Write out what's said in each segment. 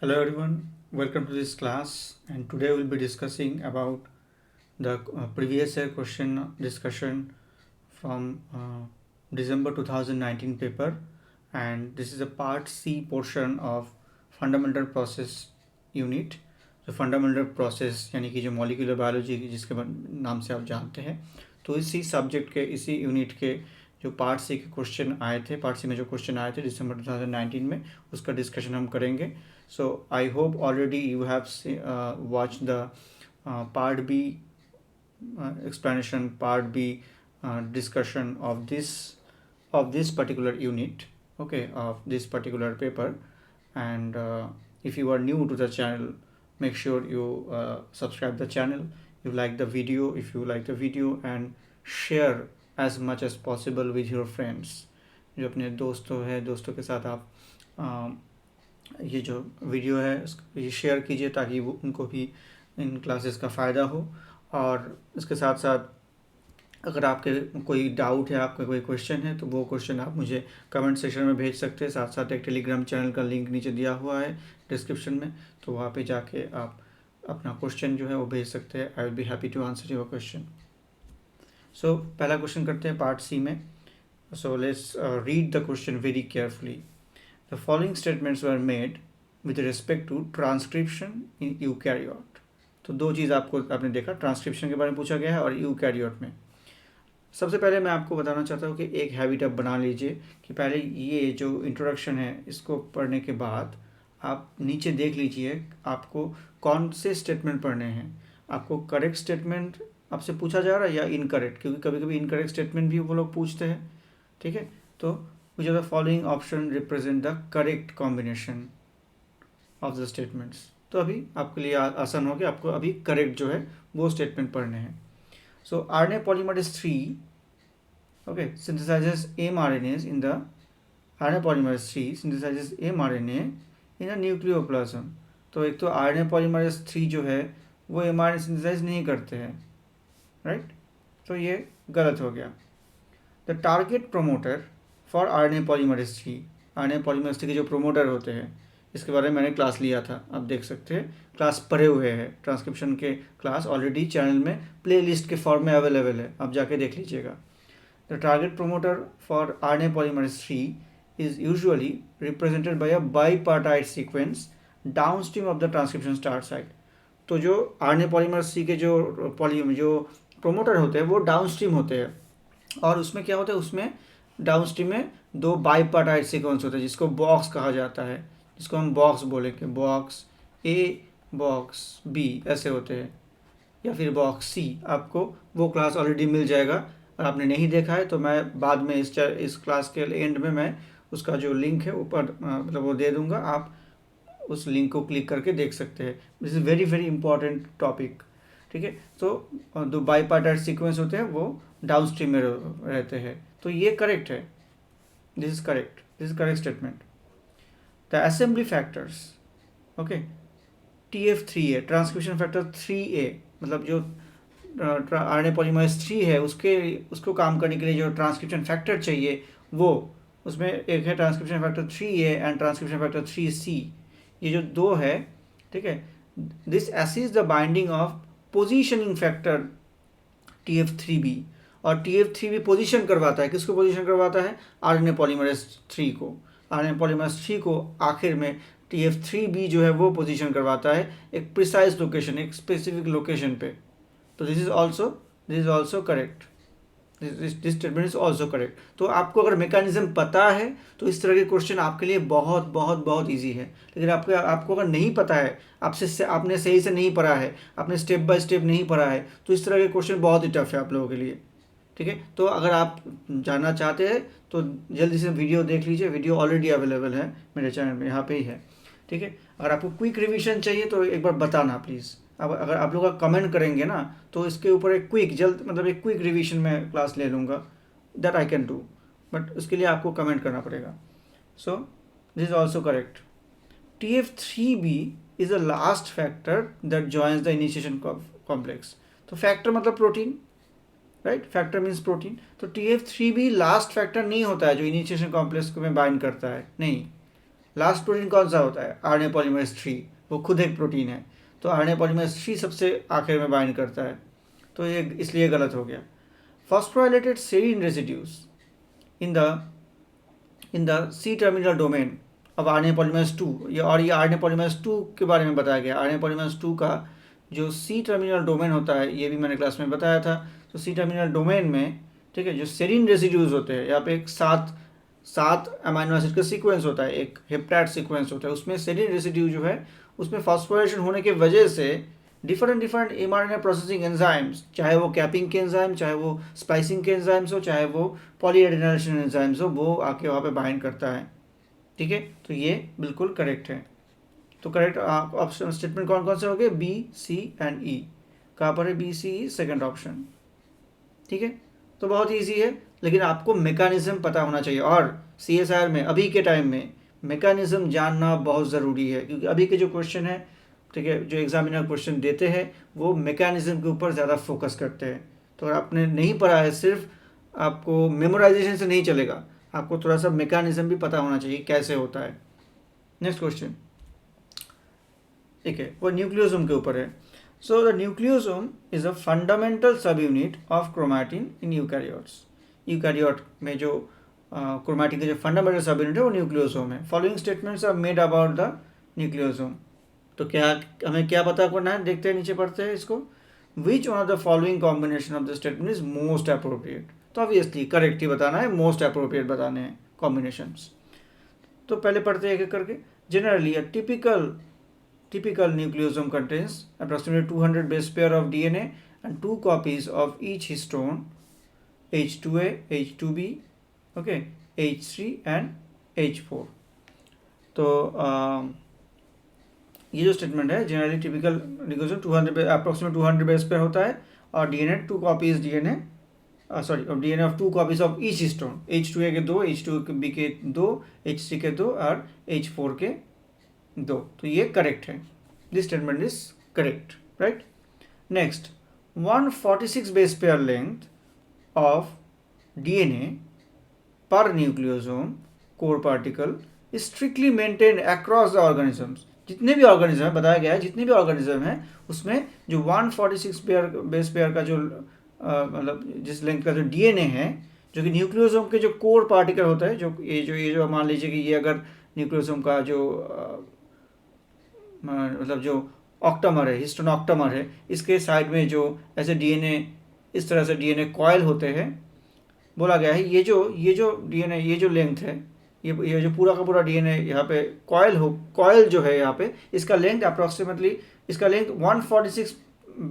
Hello everyone, welcome to this class, and today we'll be discussing about the previous year question discussion from December 2019 paper, and this is a part C portion of fundamental process unit. तो fundamental process यानी कि जो molecular biology जिसके नाम से आप जानते हैं, तो इसी सब्जेक्ट के इसी यूनिट के जो पार्ट सी के क्वेश्चन आए थे, पार्ट सी में जो क्वेश्चन आए थे दिसंबर 2019 में, उसका डिस्कशन हम करेंगे. So I hope already you have watched the part B explanation, part B discussion of this particular unit, okay, of this particular paper. And if you are new to the channel, make sure you subscribe the channel. You like the video, if you like the video, and share as much as possible with your friends. जो अपने दोस्तों के साथ आप ये जो video है ये शेयर कीजिए ताकि वो उनको भी इन क्लासेस का फ़ायदा हो. और इसके साथ साथ अगर आपके कोई डाउट है, आपका कोई क्वेश्चन है, तो वो क्वेश्चन आप मुझे कमेंट सेक्शन में भेज सकते हैं. साथ साथ एक टेलीग्राम चैनल का लिंक नीचे दिया हुआ है डिस्क्रिप्शन में, तो वहाँ पे जाके आप अपना क्वेश्चन जो है वो भेज सकते हैं. I will be happy to answer your question. So पहला क्वेश्चन करते हैं पार्ट सी में. So let's read the question very carefully. The following statements were made with respect to transcription in eukaryote. तो दो चीज़ आपने देखा, ट्रांसक्रिप्शन के बारे में पूछा गया है और यूकैरियोट में. सबसे पहले मैं आपको बताना चाहता हूँ कि एक हैबिट आप बना लीजिए कि पहले ये जो इंट्रोडक्शन है इसको पढ़ने के बाद आप नीचे देख लीजिए आपको कौन से स्टेटमेंट पढ़ने हैं. आपको करेक्ट स्टेटमेंट आपसे पूछा जा रहा है या इनकरेक्ट, क्योंकि कभी कभी इनकरेक्ट स्टेटमेंट भी वो लोग पूछते हैं. ठीक है, तो which of the following option represent the correct combination of the statements. तो अभी आपके लिए आसान हो गया, आपको अभी करेक्ट जो है वो स्टेटमेंट पढ़ने हैं. सो RNA polymerase 3 okay synthesizes mRNAs in the RNA polymerase 3 synthesizes mRNA in a nucleoplasm. तो एक तो RNA polymerase 3 जो है वो mRNA सिंथेसाइज नहीं करते हैं, राइट. तो ये गलत हो गया. The target promoter for RNA polymerase 3, RNA polymerase 3 के जो प्रोमोटर होते हैं इसके बारे में मैंने क्लास लिया था, आप देख सकते हैं. क्लास पढ़े हुए हैं, ट्रांसक्रिप्शन के क्लास ऑलरेडी चैनल में प्लेलिस्ट के फॉर्म में अवेलेबल है, आप जाके देख लीजिएगा. The target promoter for RNA polymerase 3 is usually represented by a bipartite sequence downstream of the transcription start site. तो जो RNA polymerase 3 के जो प्रोमोटर होते हैं वो डाउनस्ट्रीम होते हैं, और उसमें क्या होता है, उसमें डाउनस्ट्रीम में दो बाईपार्टाइट सीक्वेंस होता है जिसको बॉक्स कहा जाता है, जिसको हम बॉक्स बोलेंगे. बॉक्स ए, बॉक्स बी ऐसे होते हैं, या फिर बॉक्स सी. आपको वो क्लास ऑलरेडी मिल जाएगा. और आपने नहीं देखा है तो मैं बाद में इस क्लास के एंड में मैं उसका जो लिंक है ऊपर मतलब वो दे दूंगा, आप उस लिंक को क्लिक करके देख सकते हैं. This is very very important topic. ठीक है, तो दो बाईपार्टाइट सीक्वेंस होते हैं वो डाउनस्ट्रीम में रहते हैं. तो ये करेक्ट है, this is correct statement. The assembly factors okay TF3A transcription factor 3A, मतलब जो RNA polymerase 3 है उसको काम करने के लिए जो ट्रांसक्रिप्शन फैक्टर चाहिए वो उसमें एक है transcription factor 3A and transcription factor 3C. ये जो दो है, ठीक है, this assist the binding of positioning factor TF3B. और TF3B पोजीशन करवाता है, किसको पोजीशन करवाता है, RNA polymerase 3 को. RNA polymerase 3 को आखिर में TF3B जो है वो पोजीशन करवाता है एक प्रिसाइज लोकेशन, एक स्पेसिफिक लोकेशन पे. तो this is also correct, this statement is also correct. तो आपको अगर मैकेनिज्म पता है तो इस तरह के क्वेश्चन आपके लिए बहुत बहुत बहुत ईजी है. लेकिन आपको अगर नहीं पता है, आपने सही से नहीं पढ़ा है, आपने स्टेप बाय स्टेप नहीं पढ़ा है, तो इस तरह के क्वेश्चन बहुत ही टफ है आप लोगों के लिए. ठीक है, तो अगर आप जानना चाहते हैं तो जल्दी से वीडियो देख लीजिए, वीडियो ऑलरेडी अवेलेबल है मेरे चैनल में, यहाँ पे ही है. ठीक है, अगर आपको क्विक रिवीजन चाहिए तो एक बार बताना प्लीज़. अब अगर आप लोग कमेंट करेंगे ना तो इसके ऊपर एक क्विक रिवीजन में क्लास ले लूँगा, that I can do, but उसके लिए आपको कमेंट करना पड़ेगा. So this is also correct. TF3B is the last factor that joins the initiation complex. तो फैक्टर मतलब protein, right, factor means protein. तो TF3B लास्ट फैक्टर नहीं होता है जो इनिशिएशन कॉम्प्लेक्स में बाइंड करता है, नहीं. लास्ट प्रोटीन कौन सा होता है? आरएनए पॉलीमरेज 3, वो खुद एक प्रोटीन है, तो आरएनए पॉलीमरेज 3 सबसे आखिर में बाइंड करता है, तो ये इसलिए गलत हो गया। Phosphorylated serine residues in the C terminal domain अब आरएनए पॉलीमरेज 2, ये आरएनए पॉलीमरेज 2 के बारे में बताया गया। आरएनए पॉलीमरेज 2 का जो सी टर्मिनल डोमेन होता है, ये भी मैंने क्लास में बताया था। तो सी टर्मिनल डोमेन में, ठीक है, जो सेरीन रेसिड्यूज होते हैं, यहाँ पे एक सात अमाइनो एसिड का सीक्वेंस होता है, एक हेप्टैड सीक्वेंस होता है, उसमें सेरीन रेसिड्यू जो है उसमें फॉस्फोराइलेशन होने की वजह से डिफरेंट एमआरएनए प्रोसेसिंग एंजाइम्स, चाहे वो कैपिंग के एंजाइम, चाहे वो स्पाइसिंग के एंजाइम्स हो, चाहे वो पॉलीएडेनोसिन एंजाइम्स हो, वो आके वहाँ पे बाइंड करता है। ठीक है, तो ये बिल्कुल करेक्ट है। तो करेक्ट ऑप्शन स्टेटमेंट कौन कौन से हो गए? B, C and E. कहाँ पर है B, C, E? Second option. ठीक है, तो बहुत ईजी है, लेकिन आपको मैकेनिज्म पता होना चाहिए। और CSIR में अभी के टाइम में मैकेनिज्म जानना बहुत ज़रूरी है, क्योंकि अभी के जो क्वेश्चन है, ठीक है, जो एग्जामिनर क्वेश्चन देते हैं वो मैकेनिज्म के ऊपर ज़्यादा फोकस करते हैं। तो अगर आपने नहीं पढ़ा है, सिर्फ आपको मेमोराइजेशन से नहीं चलेगा, आपको थोड़ा सा मैकेनिज्म भी पता होना चाहिए कैसे होता है। नेक्स्ट क्वेश्चन, ठीक है, वो न्यूक्लियोसोम के ऊपर है। So the nucleosome is a fundamental सब unit of chromatin in eukaryotes. Eukaryote में जो क्रोमैटिन का जो फंडामेंटल सब यूनिट है वो न्यूक्लियोसोम है। Following statements are made about the nucleosome. तो क्या हमें क्या पता करना है? देखते हैं, नीचे पढ़ते हैं इसको। Which one of the following combination of the statement is most appropriate. तो ऑब्वियसली करेक्ट ही बताना है, मोस्ट अप्रोप्रिएट बताने हैं कॉम्बिनेशंस। तो पहले पढ़ते हैं एक एक करके। Generally a typical nucleosome contains approximately 200 base pair of DNA and 2 copies of each histone, H2A, H2B, okay, H3 and H4। तो ये जो स्टेटमेंट है, generally typical nucleosome 200 approximate 200 base pair होता है, और DNA 2 copies DNA DNA of 2 copies of each histone, H2A के 2, H2B के 2, H3 के 2 और H4 के 2। तो ये करेक्ट है, this statement is correct, right. Next, 146 base pair length of DNA पर nucleosome core particle is strictly maintain across the organisms. जितने भी ऑर्गेनिज्म है, बताया गया है, जितने भी ऑर्गेनिज्म है उसमें जो 146 पेयर बेस पेयर का जो मतलब जिस लेंथ का जो डीएनए है, जो कि न्यूक्लियोसोम के जो कोर पार्टिकल होता है, जो ये मान लीजिए कि ये अगर न्यूक्लियोसोम का जो मतलब जो ऑक्टामर है, हिस्टोन ऑक्टामर है, इसके साइड में जो ऐसे डीएनए, इस तरह से डीएनए कॉयल होते हैं, बोला गया है ये जो डीएनए, ये जो लेंथ है, ये जो पूरा का पूरा डीएनए यहाँ पे कॉयल जो है यहाँ पे, इसका लेंथ अप्रॉक्सीमेटली, इसका लेंथ 146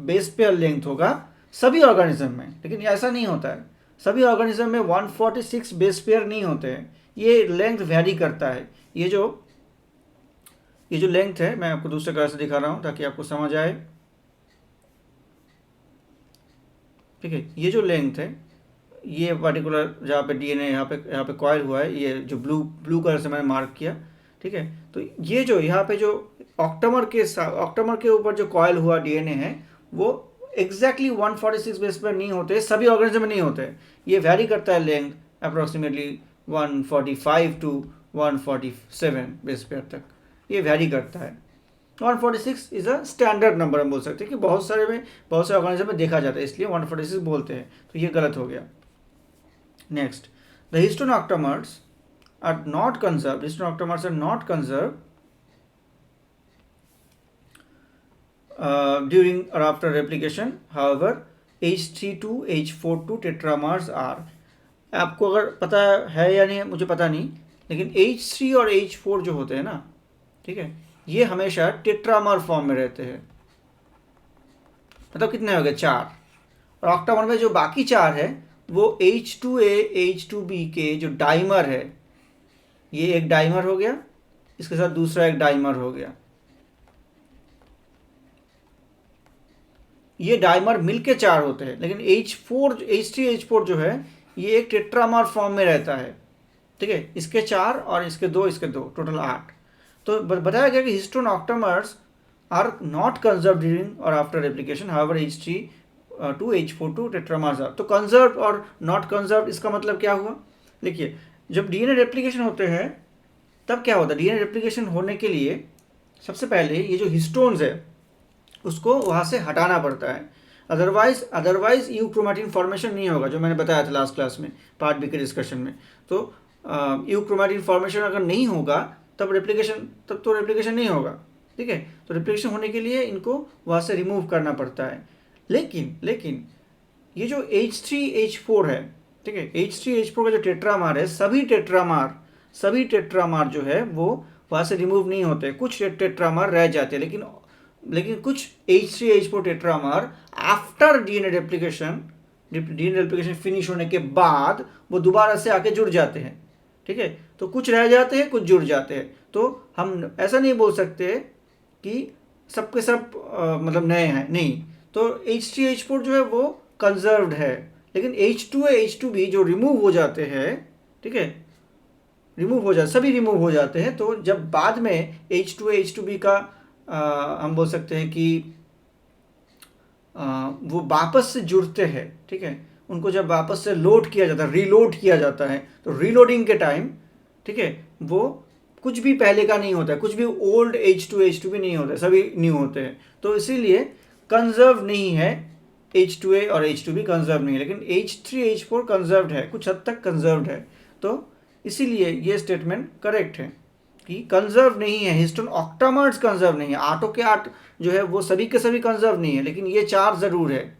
बेस पेयर लेंथ होगा सभी ऑर्गेनिज्म में। लेकिन ऐसा नहीं होता है, सभी ऑर्गेनिज्म में 146 बेस पेयर नहीं होते हैं, ये लेंथ वेरी करता है। ये जो लेंथ है, मैं आपको दूसरे कलर से दिखा रहा हूँ ताकि आपको समझ आए। ठीक है, ये जो लेंथ है, ये पर्टिकुलर जहाँ पे डीएनए यहाँ पे कॉयल हुआ है, ये जो ब्लू कलर से मैंने मार्क किया, ठीक है, तो ये जो यहाँ पे जो ऑक्टामर के ऊपर जो कॉयल हुआ डीएनए है, वो एग्जैक्टली 146 बेस पर नहीं होते, सभी ऑर्गेनिज्म में नहीं होते, ये वैरी करता है length approximately 145 to 147 base pair तक, ये वैरी करता है। 146 इज अ स्टैंडर्ड नंबर हम बोल सकते हैं कि बहुत सारे ऑर्गेनिज्म में देखा जाता है, इसलिए 146 बोलते हैं, तो ये गलत हो गया। Next, the histone octamers are not conserved, histone octamers are not conserved during or after replication, however H32 H42 tetramers are. आपको अगर पता है या नहीं मुझे पता नहीं, लेकिन H3 और H4 जो होते हैं ना, ठीक है, ये हमेशा टेट्रामर फॉर्म में रहते हैं। मतलब कितने हो गए? 4। और ऑक्टामर में जो बाकी 4 है वो H2A H2B के जो डाइमर है, ये एक डाइमर हो गया, इसके साथ दूसरा एक डाइमर हो गया, ये डाइमर मिलके 4 होते हैं। लेकिन H3 H4 जो है ये एक टेट्रामर फॉर्म में रहता है, ठीक है, इसके 4 और इसके 2, टोटल 8। तो बताया गया कि histone octamers are not conserve during और after replication, however H3 H42 tetramers are. तो कंजर्व और नॉट कंजर्व, इसका मतलब क्या हुआ? देखिए, जब डीएनए रेप्लिकेशन होते हैं तब क्या होता है, डीएनए रेप्लिकेशन होने के लिए सबसे पहले ये जो हिस्टोन्स है उसको वहाँ से हटाना पड़ता है, अदरवाइज यू क्रोमैटिन फॉर्मेशन नहीं होगा, जो मैंने बताया था लास्ट क्लास में पार्ट बी के डिस्कशन में। तो यू क्रोमैटिन फॉर्मेशन अगर नहीं होगा तब तो रेप्लिकेशन नहीं होगा, ठीक है। तो रेप्लिकेशन होने के लिए इनको वहाँ से रिमूव करना पड़ता है। लेकिन ये जो H3H4 है, ठीक है, H3H4 का जो टेट्रामार है, सभी टेट्रामार जो है वो वहाँ से रिमूव नहीं होते, कुछ टेट्रामार रह जाते हैं, लेकिन कुछ H3H4 tetramer after DNA replication finish होने के बाद वो दोबारा से आके जुड़ जाते हैं, ठीक है। तो कुछ रह जाते हैं, कुछ जुड़ जाते हैं। तो हम ऐसा नहीं बोल सकते कि सबके सब मतलब नए हैं, नहीं। तो H3H4 जो है वो कंजर्व्ड है, लेकिन H2A H2B जो रिमूव हो जाते हैं, ठीक है, सभी रिमूव हो जाते हैं। तो जब बाद में H2A H2B का हम बोल सकते हैं कि वो वापस से जुड़ते हैं, ठीक है, उनको जब वापस से रीलोड किया जाता है, तो रीलोडिंग के टाइम, ठीक है, वो कुछ भी पहले का नहीं होता है, कुछ भी ओल्ड H2A H2B नहीं होता है, सभी न्यू होते हैं। तो इसीलिए कंजर्व नहीं है, H2A और H2B कंजर्व नहीं है, लेकिन H3H4 कंजर्व्ड है, कुछ हद तक कंजर्व्ड है। तो इसीलिए ये स्टेटमेंट करेक्ट है कि कंजर्व नहीं है, हिस्टोन ऑक्टामर्स कंजर्व नहीं है, 8 के 8 जो है वो सभी के सभी कंजर्व नहीं है, लेकिन ये 4 ज़रूर है।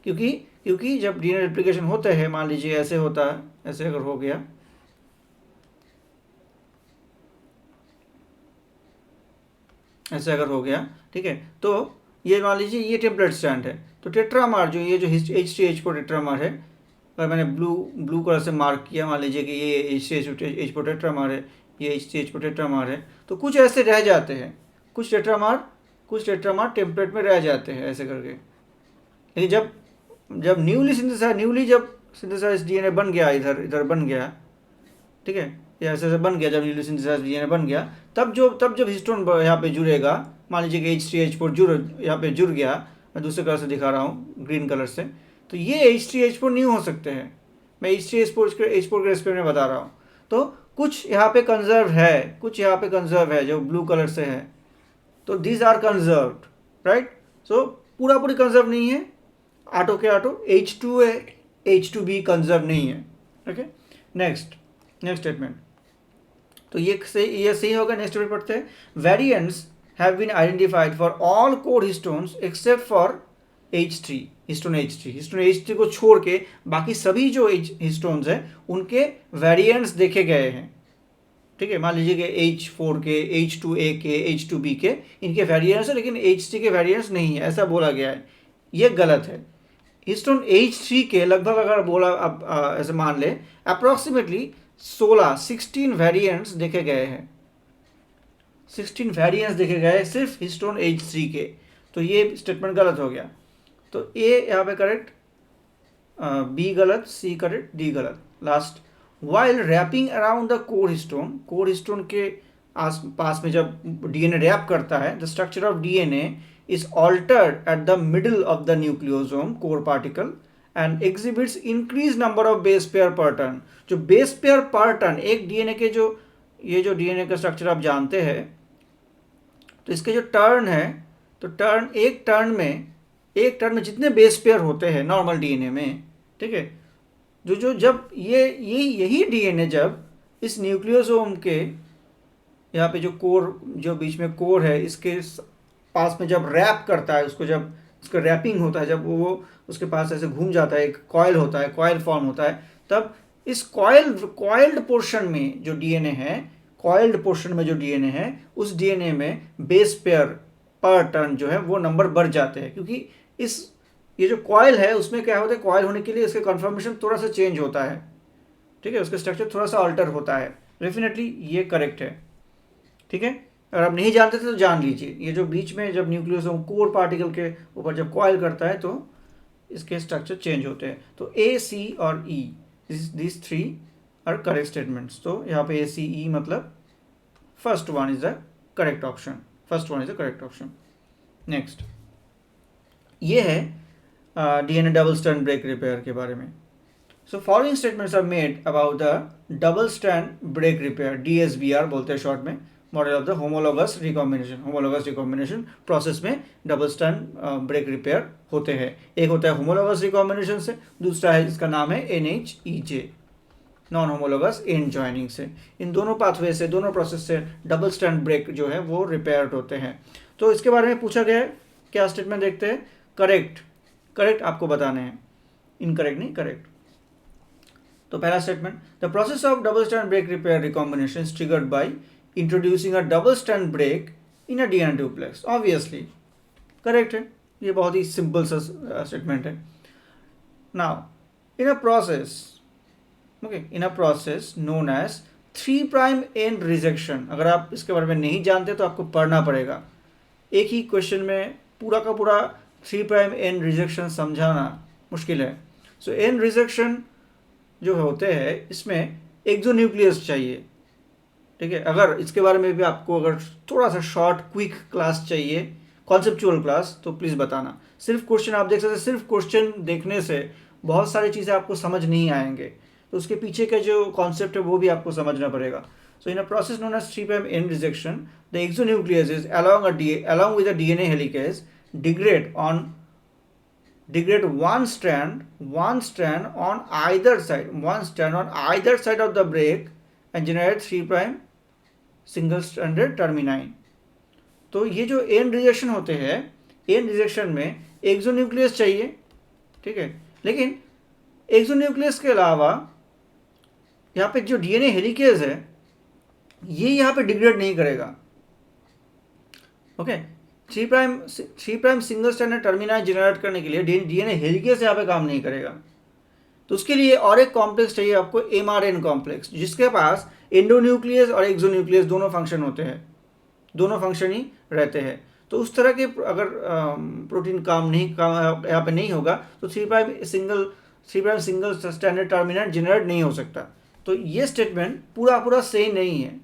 क्योंकि जब डीएनए रेप्लिकेशन होते हैं, मान लीजिए ऐसे होता है, ऐसे अगर हो गया, ऐसे अगर हो गया, ठीक है, तो ये मान लीजिए ये टेम्पलेट स्ट्रैंड है, तो टेट्रामार जो ये जो H3H4 टेट्रामार है, अगर मैंने ब्लू कलर से मार्क किया, मान लीजिए कि ये H3H4 टेट्रामार है, ये H3H4 टेट्रामार है, तो कुछ ऐसे रह जाते हैं, कुछ टेट्रामार टेम्पलेट में रह जाते हैं ऐसे करके। लेकिन जब न्यूली सिंथेसाइज डीएनए बन गया, इधर बन गया, ठीक है, ये ऐसे बन गया, जब न्यूली सिंथेसाइज डीएनए बन गया, तब जब हिस्टोन यहाँ पे जुड़ेगा, मान लीजिए कि H3H4 यहाँ पे जुड़ गया, मैं दूसरे कलर से दिखा रहा हूँ, ग्रीन कलर से, तो ये H3H4 न्यू हो सकते हैं, मैं H3H4 के रेस्पेक्ट में बता रहा हूँ। तो कुछ यहाँ पे कंजर्व है, कुछ यहाँ पे कंजर्व है जो ब्लू कलर से है, तो दीज आर कंजर्व्ड, राइट। सो पूरी कंजर्व नहीं है, 8 के 8 H2A H2B कंजर्व नहीं है, ओके। नेक्स्ट स्टेटमेंट, तो ये सही होगा। नेक्स्ट स्टेटमेंट पढ़ते हैं, variants have been identified for all core histones except for histone H3 को छोड़ के बाकी सभी जो हिस्टोन्स हैं उनके वेरिएंट्स देखे गए हैं, ठीक है। मान लीजिए कि H4 के, H2A के, H2B के, इनके वेरिएंट्स है, लेकिन H3 के वेरिएंट्स नहीं है, ऐसा बोला गया है, ये गलत है। हिस्टोन H3 के लगभग, अगर बोला अब ऐसे मान ले, अप्रॉक्सीमेटली 16 वेरिएंट्स देखे गए हैं, 16 वेरिएंट्स देखे गए सिर्फ हिस्टोन H3 के, तो ये स्टेटमेंट गलत हो गया। तो ए यहाँ पे करेक्ट, बी गलत, सी करेक्ट, डी गलत। Last, while wrapping around the core histone के आस पास में जब डीएनए रैप करता है, the structure of DNA is altered at the middle of the nucleosome core particle and exhibits increase number of base pair per turn. जो base pair per turn, एक DNA के ये जो डीएनए का structure आप जानते हैं, तो इसके जो टर्न है, तो एक टर्न में जितने बेस पेयर होते हैं नॉर्मल डीएनए में, ठीक है, जो जब यही डीएनए जब इस न्यूक्लियोसोम के यहाँ पे जो बीच में कोर है, इसके पास में जब रैप करता है, उसको जब उसका रैपिंग होता है, जब वो उसके पास ऐसे घूम जाता है, एक कॉइल होता है, कॉइल फॉर्म होता है, तब इस कॉइल्ड पोर्शन में जो डीएनए है, उस डीएनए में बेस पेयर पर टर्न जो है वो नंबर बढ़ जाते हैं, क्योंकि ये जो कॉइल है उसमें क्या होता है, कॉइल होने के लिए इसके कन्फर्मेशन थोड़ा सा चेंज होता है, ठीक है, उसका स्ट्रक्चर थोड़ा सा अल्टर होता है। डेफिनेटली ये करेक्ट है, ठीक है। अगर आप नहीं जानते थे तो जान लीजिए, ये जो बीच में जब न्यूक्लियोसोम कोर पार्टिकल के ऊपर जब कॉइल करता है तो इसके स्ट्रक्चर चेंज होते हैं। तो ए, सी और E, this 3 are correct statements. तो यहाँ पे ए, सी, ई मतलब first one is the correct option. Next, ये है DNA double strand break repair के बारे में। So following statements are made about the double strand break repair, DSBR बोलते हैं शॉर्ट में, model of the homologous recombination. Homologous recombination process में double strand break repair होते हैं। एक होता है होमोलॉगस रिकॉम्बिनेशन से, दूसरा है जिसका नाम है NHEJ, non homologous and joining से। इन दोनों पाथवे से, दोनों प्रोसेस से डबल स्ट्रैंड ब्रेक जो है वो रिपेयर होते हैं। तो इसके बारे में पूछा गया है, क्या स्टेटमेंट देखते हैं। करेक्ट आपको बताने हैं, इनकरेक्ट नहीं, करेक्ट। तो पहला statement, the process of double strand break repair recombination is triggered by introducing a double strand break in a DNA duplex. Obviously correct है, ये बहुत ही सिंपल सा स्टेटमेंट है। Now in a process known as 3' end rejection. अगर आप इसके बारे में नहीं जानते तो आपको पढ़ना पड़ेगा। एक ही क्वेश्चन में पूरा का पूरा 3' एंड रिजेक्शन समझाना मुश्किल है। सो एंड रिजेक्शन जो होते हैं इसमें एक्सोन्यूक्लियस चाहिए, ठीक है। अगर इसके बारे में भी आपको अगर थोड़ा सा शॉर्ट क्विक क्लास चाहिए, कॉन्सेप्चुअल क्लास, तो प्लीज़ बताना। सिर्फ क्वेश्चन आप देख सकते हैं, सिर्फ क्वेश्चन देखने से बहुत सारी चीज़ें आपको समझ नहीं आएंगे, तो उसके पीछे का जो कॉन्सेप्ट है वो भी आपको समझना पड़ेगा। So in a process known as 3' end rejection the exonuclease is along with the DNA helicase degrade one strand on either side of the break and generate 3' single stranded termini। तो ये जो and rejection होते हैं, and rejection में exonuclease चाहिए, ठीक है। लेकिन एक्सोन्यूक्लियस के अलावा यहाँ पे जो DNA हेलिकेज है ये यहाँ पे डिग्रेड नहीं करेगा, ओके। 3' सिंगल स्ट्रैंडेड टर्मिनाई जनरेट करने के लिए DNA हेलिकेज यहाँ पे काम नहीं करेगा। तो उसके लिए और एक कॉम्प्लेक्स चाहिए आपको, mRN कॉम्प्लेक्स, जिसके पास एंडोन्यूक्लियस और एक्सोन्यूक्लियस दोनों फंक्शन होते हैं, दोनों फंक्शन ही रहते हैं। तो उस तरह के अगर प्रोटीन काम यहाँ पे नहीं होगा तो 3' सिंगल स्ट्रैंडेड टर्मिनेट जनरेट नहीं हो सकता। तो ये स्टेटमेंट पूरा सही नहीं है,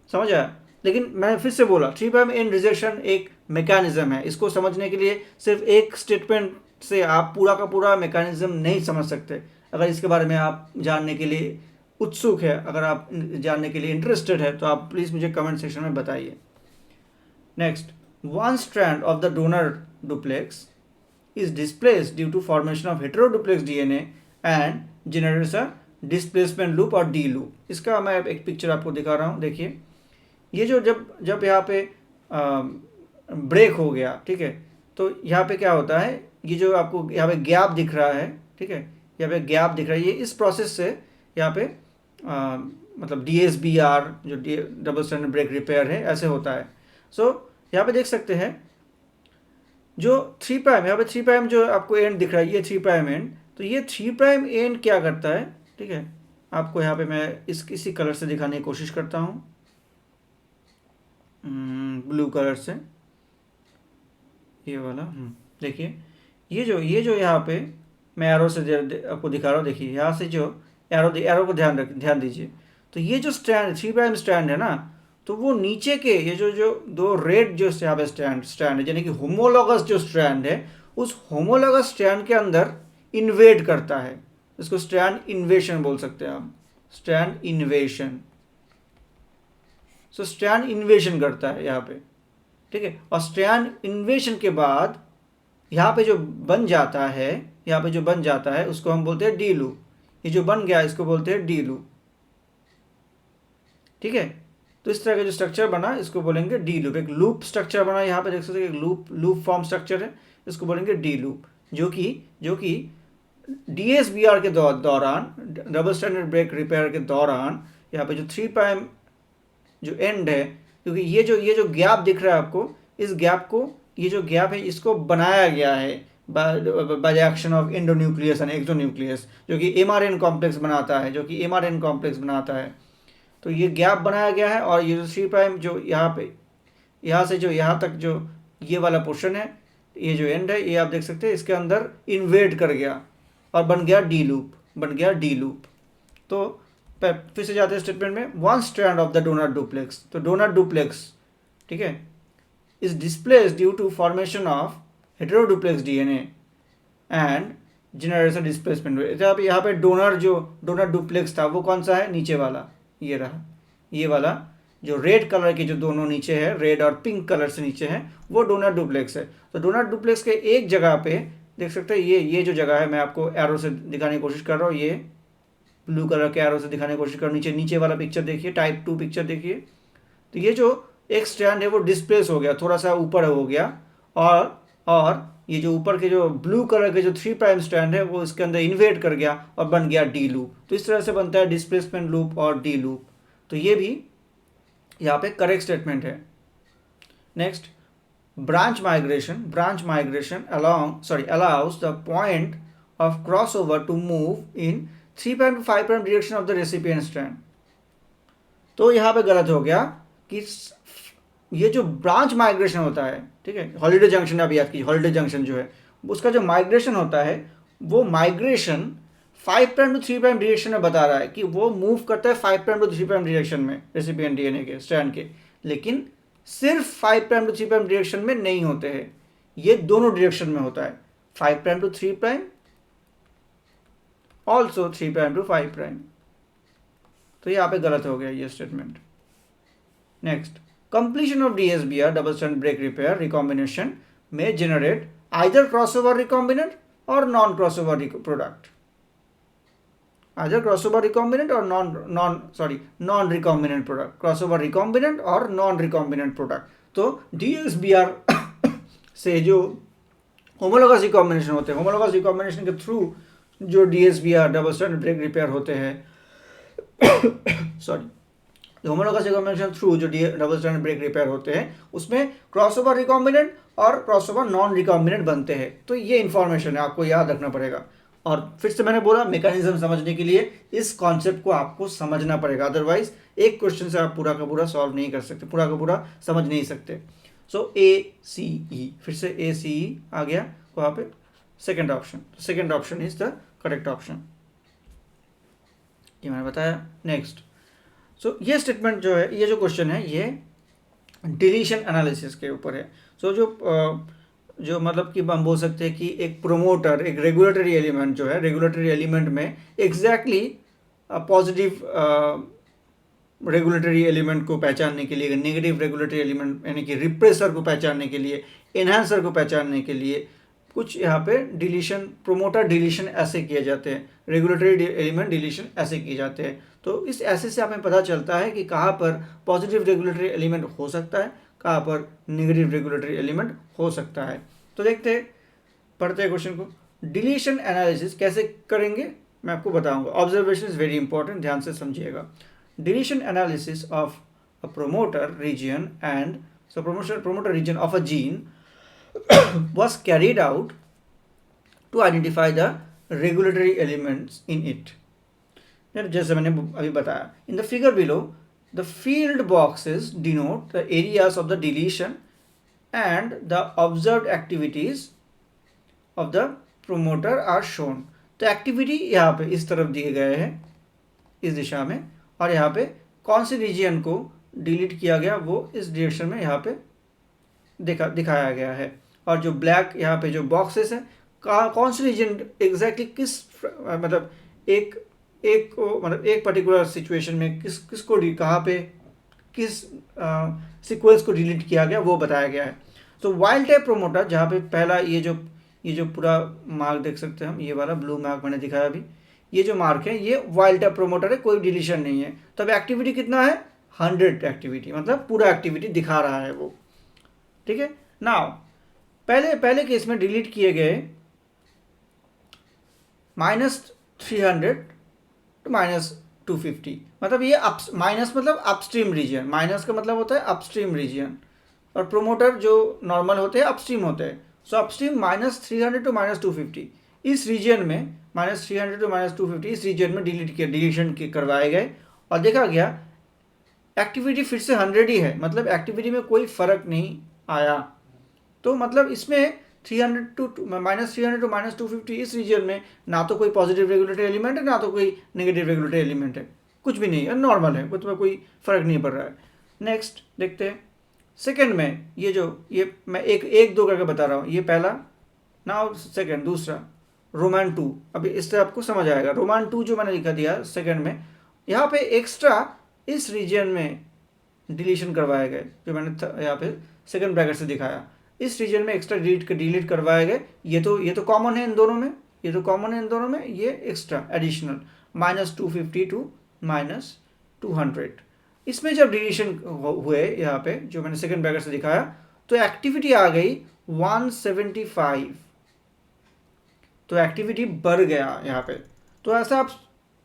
समझ आया। लेकिन मैंने फिर से बोला 3' एंड रिजेक्शन एक मैकेनिज्म है, इसको समझने के लिए सिर्फ एक स्टेटमेंट से आप पूरा का पूरा मैकेनिज्म नहीं समझ सकते। अगर इसके बारे में आप जानने के लिए उत्सुक है, अगर आप जानने के लिए इंटरेस्टेड है, तो आप प्लीज़ मुझे कमेंट सेक्शन में बताइए। Next, one strand of the donor duplex is displaced due to formation of heteroduplex DNA and generates a displacement loop और D loop। इसका मैं एक पिक्चर आपको दिखा रहा हूँ, देखिए। ये जो जब यहाँ पे ब्रेक हो गया, ठीक है, तो यहाँ पे क्या होता है, ये जो आपको यहाँ पे गैप दिख रहा है, ठीक है, यहाँ पे गैप दिख रहा है, ये इस प्रोसेस से यहाँ पे मतलब DSBR जो डबल स्ट्रैंडेड ब्रेक रिपेयर है, ऐसे होता है। सो यहाँ पे देख सकते हैं जो 3' यहाँ पे 3' जो आपको एंड दिख रहा है, ये 3' एंड, तो ये 3' एंड क्या करता है, ठीक है। आपको यहाँ पे मैं इसी कलर से दिखाने की कोशिश करता हूँ, ब्लू कलर से, ये वाला। देखिए ये जो यहाँ पे मैं एरो से आपको दिखा रहा हूँ, देखिए यहाँ से जो एरो को ध्यान दीजिए। तो ये जो स्ट्रैंड 3' स्ट्रैंड है ना, तो वो नीचे के ये जो दो रेड जो यहाँ पे स्ट्रैंड है, यानी कि होमोलॉगस जो स्ट्रैंड है, उस होमोलॉगस स्ट्रैंड के अंदर इन्वेड करता है। इसको स्ट्रैंड इन्वेशन बोल सकते हैं आप, स्ट्रैंड इन्वेशन। सो स्ट्रैंड इन्वेशन करता है यहाँ पे, ठीक है। और स्ट्रैंड इन्वेशन के बाद यहाँ पे जो बन जाता है, उसको हम बोलते हैं डी लूप। ये जो बन गया इसको बोलते हैं डी लूप, ठीक है। तो इस तरह का जो स्ट्रक्चर बना इसको बोलेंगे डी लूप। एक लूप स्ट्रक्चर बना, यहाँ पे देख सकते हैं, एक लूप फॉर्म स्ट्रक्चर है, इसको बोलेंगे डी लूप, जो कि DSBR के दौरान, डबल स्ट्रैंडेड ब्रेक रिपेयर के दौरान, यहाँ पे जो 3' जो एंड है, क्योंकि ये जो गैप दिख रहा है आपको, इस गैप को, ये जो गैप है इसको बनाया गया है by action of endonuclease and exonuclease, जो कि mRN कॉम्प्लेक्स बनाता है। तो ये गैप बनाया गया है, और ये जो 3' जो यहाँ से जो यहाँ तक जो ये वाला पोर्शन है, ये जो एंड है, ये आप देख सकते हैं, इसके अंदर इन्वेड कर गया और बन गया डी लूप। तो फिर से जाते हैं स्टेटमेंट में, one strand of the donor duplex, तो डोनर डुप्लेक्स, ठीक है, is displaced due to formation of heteroduplex DNA and generation displacement loop. जब यहाँ पे डोनर डुप्लेक्स था वो कौन सा है, नीचे वाला, ये रहा, ये वाला जो रेड कलर के जो दोनों नीचे है, रेड और पिंक कलर से नीचे है, वो डोनर डुप्लेक्स है। तो डोनर डुप्लेक्स के एक जगह पे देख सकते हैं, ये जो जगह है, मैं आपको एरो से दिखाने की कोशिश कर रहा हूँ, ये ब्लू कलर के एरो से दिखाने की कोशिश कर रहा हूँ। नीचे वाला पिक्चर देखिए, टाइप 2 पिक्चर देखिए। तो ये जो एक स्ट्रैंड है वो डिस्प्लेस हो गया, थोड़ा सा ऊपर हो गया, और ये जो ऊपर के जो ब्लू कलर के जो 3 प्राइम स्ट्रैंड है वो इसके अंदर इन्वेट कर गया और बन गया डी लूप। तो इस तरह से बनता है डिस्प्लेसमेंट लूप और डी लूप। तो ये भी यहाँ पे करेक्ट स्टेटमेंट है। Next, branch migration allows the point of crossover to move in 3' to 5' direction of the recipient strand। तो यहाँ पे गलत हो गया कि ये जो ब्रांच माइग्रेशन होता है, ठीक है, हॉलीडे जंक्शन आप याद कीजिए, हॉलीडे जंक्शन जो है उसका जो माइग्रेशन होता है वो माइग्रेशन 5' to 3' डायरेक्शन में बता रहा है कि वो मूव करता है 5' to 3' डायरेक्शन में रेसिपिएंट डीएनए के स्ट्रैंड के, लेकिन सिर्फ 5' to 3' डायरेक्शन में नहीं होते हैं, ये दोनों डायरेक्शन में होता है, 5' to 3', ऑल्सो 3' to 5'। तो यहाँ पे गलत हो गया ये statement. Next, completion of DSBR double strand break repair recombination may generate either crossover recombinant or non crossover product, either crossover recombinant or non recombinant product, crossover recombinant or non recombinant product। तो DSBR से जो homologous recombination होते हैं, homologous recombination के through जो DSBR double strand break repair होते हैं homologous recombination through जो डबल स्ट्रैंड ब्रेक रिपेयर होते हैं उसमें क्रॉसओवर रिकॉम्बिनेंट और क्रॉसओवर नॉन रिकॉम्बिनेंट बनते हैं। तो ये इंफॉर्मेशन है, आपको याद रखना पड़ेगा। और फिर से मैंने बोला, मैकेनिज्म समझने के लिए इस कॉन्सेप्ट को आपको समझना पड़ेगा, अदरवाइज एक क्वेश्चन से आप पूरा का पूरा सॉल्व नहीं कर सकते, पूरा का पूरा समझ नहीं सकते। सो ACE, फिर से ACE आ गया वहाँ पे second option is the correct option, ये मैंने बताया। नेक्स्ट, सो ये स्टेटमेंट जो है, ये जो क्वेश्चन है ये डिलीशन एनालिसिस के ऊपर है। सो जो मतलब कि हम बोल सकते हैं कि एक प्रोमोटर, एक रेगुलेटरी एलिमेंट जो है, रेगुलेटरी एलिमेंट में एग्जैक्टली पॉजिटिव रेगुलेटरी एलिमेंट को पहचानने के लिए, नेगेटिव रेगुलेटरी एलिमेंट यानी कि रिप्रेसर को पहचानने के लिए, एनहांसर को पहचानने के लिए कुछ यहाँ पे डिलीशन, प्रोमोटर डिलीशन ऐसे किए जाते हैं, रेगुलेटरी एलिमेंट डिलीशन ऐसे किए जाते हैं। तो इस ऐसे से हमें पता चलता है कि कहाँ पर पॉजिटिव रेगुलेटरी एलिमेंट हो सकता है, कहाँ पर नेगेटिव रेगुलेटरी एलिमेंट हो सकता है। तो देखते हैं, पढ़ते हैं क्वेश्चन को। डिलीशन एनालिसिस कैसे करेंगे मैं आपको बताऊंगा। ऑब्जर्वेशन इज वेरी इंपॉर्टेंट, ध्यान से समझिएगा। Deletion analysis of a promoter region and promoter region of a gene was carried out to identify the regulatory elements in it। जैसे मैंने अभी बताया, in the figure below the field boxes denote the areas of the deletion and the observed activities of the promoter are shown। तो activity यहाँ पे इस तरफ दिए गए हैं, इस दिशा में, और यहाँ पे कौन से रीजन को डिलीट किया गया वो इस डायरेक्शन में यहाँ पे दिखाया गया है। और जो ब्लैक यहाँ पे जो बॉक्सेस हैं, कौन से रीजन एग्जैक्टली किस मतलब एक पर्टिकुलर सिचुएशन में किसको कहाँ पे किस सीक्वेंस को डिलीट किया गया वो बताया गया है। तो वाइल्ड टाइप प्रोमोटर, जहाँ पे पहला ये जो पूरा मार्क देख सकते हैं हम, ये वाला ब्लू मार्क मैंने दिखाया अभी, ये जो मार्क है ये वाइल्ड टाइप प्रोमोटर है, कोई डिलीशन नहीं है। तब एक्टिविटी कितना है, 100 एक्टिविटी, मतलब पूरा एक्टिविटी दिखा रहा है वो, ठीक है। नाउ पहले केस में डिलीट किए गए -300 to -250, मतलब ये माइनस मतलब अपस्ट्रीम रीजन, माइनस का मतलब होता है अपस्ट्रीम रीजन, और प्रोमोटर जो नॉर्मल होते हैं अपस्ट्रीम होते हैं। सो अपस्ट्रीम -300 to -250, इस रीजन में -300 to -250 इस रीजन में डिलीशन करवाए गए और देखा गया एक्टिविटी फिर से 100 ही है, मतलब एक्टिविटी में कोई फर्क नहीं आया। तो मतलब इसमें -300 to -250 इस रीजन में ना तो कोई पॉजिटिव रेगुलेटरी एलिमेंट है, ना तो कोई नेगेटिव रेगुलेटरी एलिमेंट है, कुछ भी नहीं है, नॉर्मल है, कुछ में कोई फर्क नहीं पड़ रहा है। नेक्स्ट देखते हैं सेकंड में, ये मैं एक दो करके बता रहा हूँ, ये पहला, नाउ सेकंड, दूसरा रोमान 2, अभी इससे आपको समझ आएगा। रोमान 2 जो मैंने लिखा दिया सेकंड में, यहाँ पे एक्स्ट्रा इस रीजन में डिलीशन करवाए गए, जो मैंने यहाँ पे सेकंड ब्रैकेट से दिखाया, इस रीजन में एक्स्ट्रा डिलीट करवाए गए। ये तो कॉमन है इन दोनों में, ये तो कॉमन है इन दोनों में, ये एक्स्ट्रा एडिशनल -250 टू -200। इसमें जब डिलीशन हुए यहाँ पे जो मैंने सेकंड ब्रैकेट से दिखाया, तो एक्टिविटी आ गई 175, तो एक्टिविटी बढ़ गया यहाँ पे। तो ऐसा आप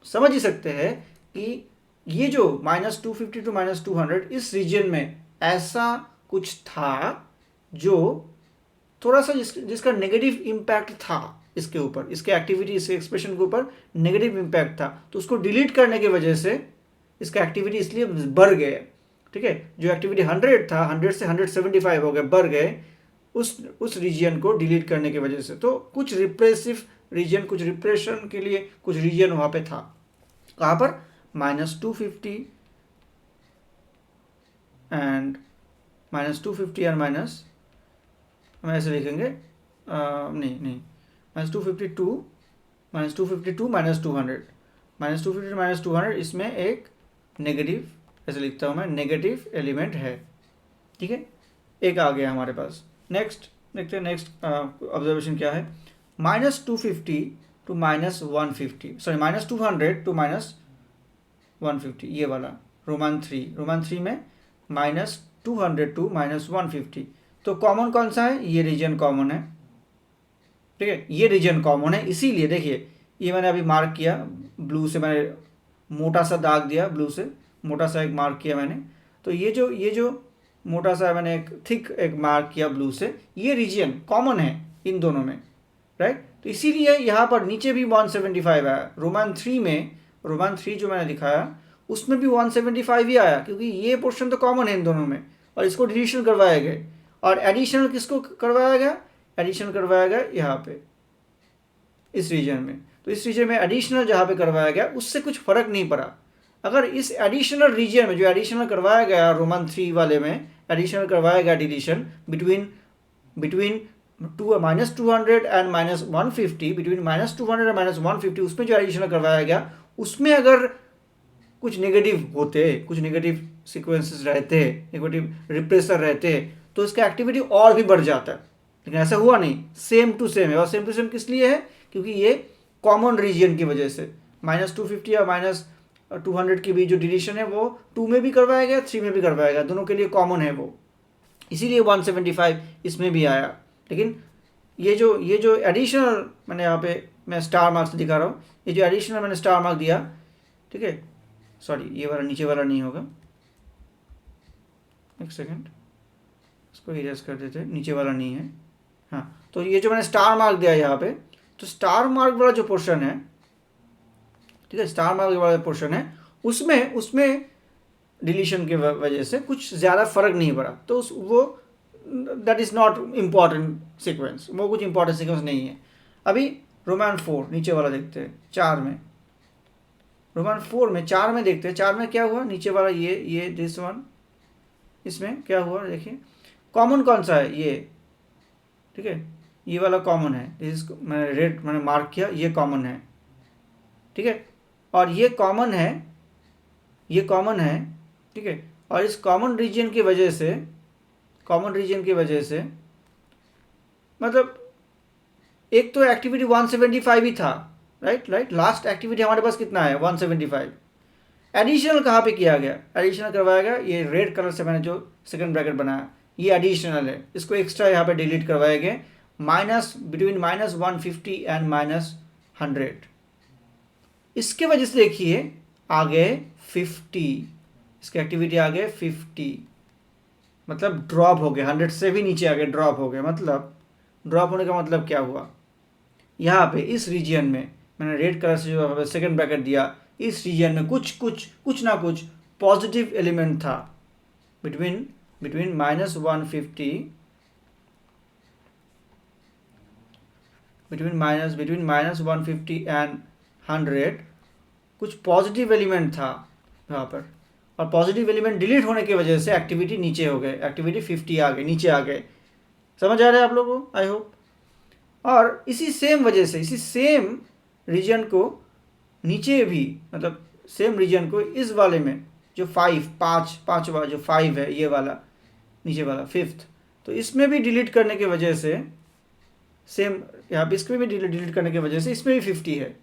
समझ ही सकते हैं कि ये जो -250 टू -200 इस रीजन में ऐसा कुछ था जो थोड़ा सा जिसका नेगेटिव इम्पैक्ट था इसके ऊपर, इसके एक्टिविटी, इसके एक्सप्रेशन के ऊपर नेगेटिव इम्पैक्ट था, तो उसको डिलीट करने की वजह से इसका एक्टिविटी इसलिए बढ़ गए। ठीक है, जो एक्टिविटी 100 था, 100 से 175 हो गए, बढ़ गए उस रीजन को डिलीट करने की वजह से। तो कुछ रिप्रेसिव रीजन, कुछ रिप्रेशन के लिए कुछ रीजन वहाँ पे था। कहाँ पर? -250 एंड -250 और माइनस, हम ऐसे लिखेंगे, नहीं -252 -200 -200, इसमें एक नेगेटिव, ऐसे लिखता हूँ मैं, नेगेटिव एलिमेंट है। ठीक है, एक आ गया हमारे पास। नेक्स्ट देखते हैं, नेक्स्ट ऑब्जर्वेशन क्या है। -250 टू -150, सॉरी -200 टू -150, ये वाला रोमान 3 में -200 टू -150। तो कॉमन कौन सा है? ये रीजन कॉमन है। ठीक है, ये रीजन कॉमन है, इसीलिए देखिए ये मैंने अभी मार्क किया ब्लू से, मैंने मोटा सा दाग दिया ब्लू से, मोटा सा एक मार्क किया मैंने। तो ये जो मोटा सा मैंने एक थिक एक मार्क किया ब्लू से, ये रीजन कॉमन है इन दोनों में, राइट। तो इसीलिए यहाँ पर नीचे भी 175 आया। रोमान 3 जो मैंने दिखाया उसमें भी 175 ही आया, क्योंकि ये पोर्शन तो कॉमन है इन दोनों में, और इसको डिलीशन करवाया गया। और एडिशनल किसको करवाया गया? एडिशनल करवाया गया यहाँ पे इस रीजन में। तो इस रीजन में एडिशनल जहाँ पे करवाया गया उससे कुछ फर्क नहीं पड़ा। अगर इस एडिशनल रीजन में जो एडिशनल करवाया गया रोमान 3 वाले में, एडिशनल करवाया गया deletion between -200 and -150, between -200 and -150, उसमें जो एडिशनल करवाया गया उसमें अगर कुछ नेगेटिव होते, कुछ नेगेटिव सीक्वेंसेस रहते, नेगेटिव रिप्रेसर रहते, तो इसका एक्टिविटी और भी बढ़ जाता है। लेकिन ऐसा हुआ नहीं, सेम टू सेम है। और सेम टू सेम किस लिए है? क्योंकि ये कॉमन रीजन की वजह से -250 और -200 के बीच जो डिलीशन है वो 2 में भी करवाया गया, 3 में भी करवाया गया, दोनों के लिए कॉमन है वो, इसीलिए 175 इसमें भी आया। लेकिन ये जो एडिशनल मैंने यहाँ पे मैं स्टार मार्क्स दिखा रहा हूँ, ये जो एडिशनल मैंने स्टार मार्क दिया, ठीक है, सॉरी ये वाला नीचे वाला नहीं होगा, एक सेकेंड इसको इरेज कर देते हैं, नीचे वाला नहीं है। हाँ, तो ये जो मैंने स्टार मार्क दिया यहाँ पे, तो स्टार मार्क वाला जो पोर्शन है, ठीक है, स्टार मार्क वाला पोर्शन है, उसमें डिलीशन की वजह से कुछ ज़्यादा फर्क नहीं पड़ा। तो वो that is not important sequence, वो कुछ इंपॉर्टेंट सीक्वेंस नहीं है। अभी रोमान 4 नीचे वाला देखते हैं, 4 में, रोमान 4 में 4 में देखते हैं, 4 में क्या हुआ, नीचे वाला ये दिस वन, इसमें क्या हुआ देखिए, कॉमन कौन सा है? ये, ठीक है, ये वाला कॉमन है, मैंने रेड मैंने मार्क किया, ये कॉमन है, ठीक है, और ये कॉमन है, ठीक है। और इस कॉमन रीजन की वजह से मतलब एक तो एक्टिविटी 175 ही था, राइट, लास्ट एक्टिविटी हमारे पास कितना है? 175। एडिशनल कहाँ पे किया गया? एडिशनल करवाया गया, ये रेड कलर से मैंने जो सेकंड ब्रैकेट बनाया ये एडिशनल है, इसको एक्स्ट्रा यहाँ पे डिलीट करवाया गया, बिटवीन -150 एंड -100। इसके वजह से देखिए आ गए 50, इसकी एक्टिविटी आ गए 50, मतलब ड्रॉप हो गया, 100 से भी नीचे आ गए, ड्रॉप हो गया। मतलब ड्रॉप होने का मतलब क्या हुआ? यहाँ पे इस रीजन में मैंने रेड कलर से जो सेकंड ब्रैकेट दिया, इस रीजन में कुछ ना कुछ पॉजिटिव एलिमेंट था बिटवीन -150 एंड 100, कुछ पॉजिटिव एलिमेंट था यहाँ पर, और पॉजिटिव एलिमेंट डिलीट होने की वजह से एक्टिविटी नीचे हो गए, एक्टिविटी 50 आ गए, नीचे आ गए। समझ आ रहा है आप लोगों को? I hope. और इसी सेम वजह से इसी सेम रीजन को नीचे भी, मतलब सेम रीजन को इस वाले में जो पाँचवा जो 5 है, ये वाला नीचे वाला 5th, तो इसमें भी डिलीट करने की वजह से सेम यहाँ पे इसमें भी डिलीट करने की वजह से इसमें भी 50 है,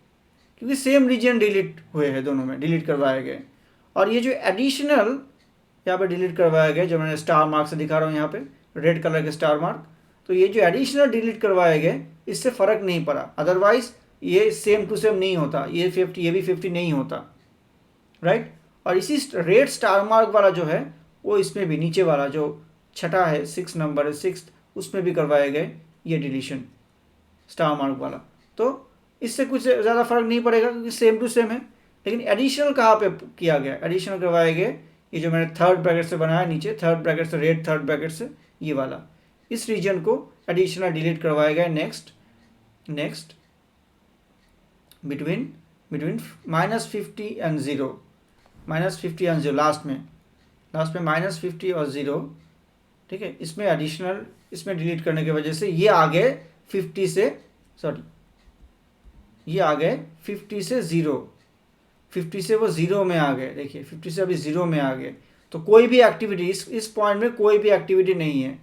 क्योंकि सेम रीजन डिलीट हुए हैं, दोनों में डिलीट करवाए गए। और ये जो एडिशनल यहाँ पे डिलीट करवाया गया, जो मैंने स्टार मार्क से दिखा रहा हूँ यहाँ पे रेड कलर के स्टार मार्क, तो ये जो एडिशनल डिलीट करवाए गए इससे फ़र्क नहीं पड़ा, अदरवाइज ये सेम टू सेम नहीं होता, ये 50 ये भी 50 नहीं होता, राइट। और इसी रेड स्टार मार्क वाला जो है वो इसमें भी नीचे वाला जो छठा है 6 नंबर है 6th, उसमें भी करवाए गए ये डिलीशन स्टार मार्क वाला। तो इससे कुछ ज़्यादा फर्क नहीं पड़ेगा क्योंकि सेम टू सेम है। लेकिन एडिशनल कहाँ पे किया गया, एडिशनल करवाए गए ये जो मैंने थर्ड ब्रैकेट से बनाया नीचे, थर्ड ब्रैकेट से रेड थर्ड ब्रैकेट से ये वाला, इस रीजन को एडिशनल डिलीट करवाया गया। Next between -50 and 0, -50 and 0 last में -50 और 0, ठीक है। इसमें एडिशनल इसमें डिलीट करने की वजह से ये आ गए 50 से, सॉरी ये आ गए 50 से 0, 50 से वो 0 में आ गए, देखिए 50 से अभी 0 में आ गए। तो कोई भी एक्टिविटी इस पॉइंट में कोई भी एक्टिविटी नहीं है,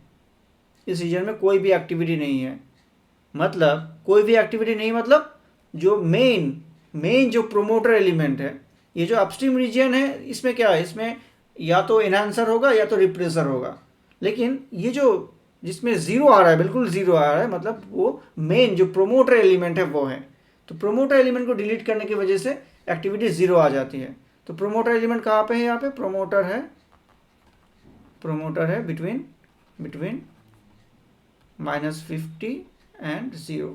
इस रीजन में कोई भी एक्टिविटी नहीं है। मतलब कोई भी एक्टिविटी नहीं, मतलब जो मेन जो प्रोमोटर एलिमेंट है, ये जो अपस्ट्रीम रीजन है, इसमें क्या है, इसमें या तो एनहांसर होगा या तो रिप्रेसर होगा। लेकिन ये जो जिसमें 0 आ रहा है, बिल्कुल 0 आ रहा है, मतलब वो मेन जो प्रोमोटर एलिमेंट है वो है। तो प्रोमोटर एलिमेंट को डिलीट करने की वजह से एक्टिविटी 0 आ जाती है। तो प्रोमोटर एलिमेंट कहाँ पे है, यहाँ पे प्रोमोटर है बिटवीन -50 एंड 0,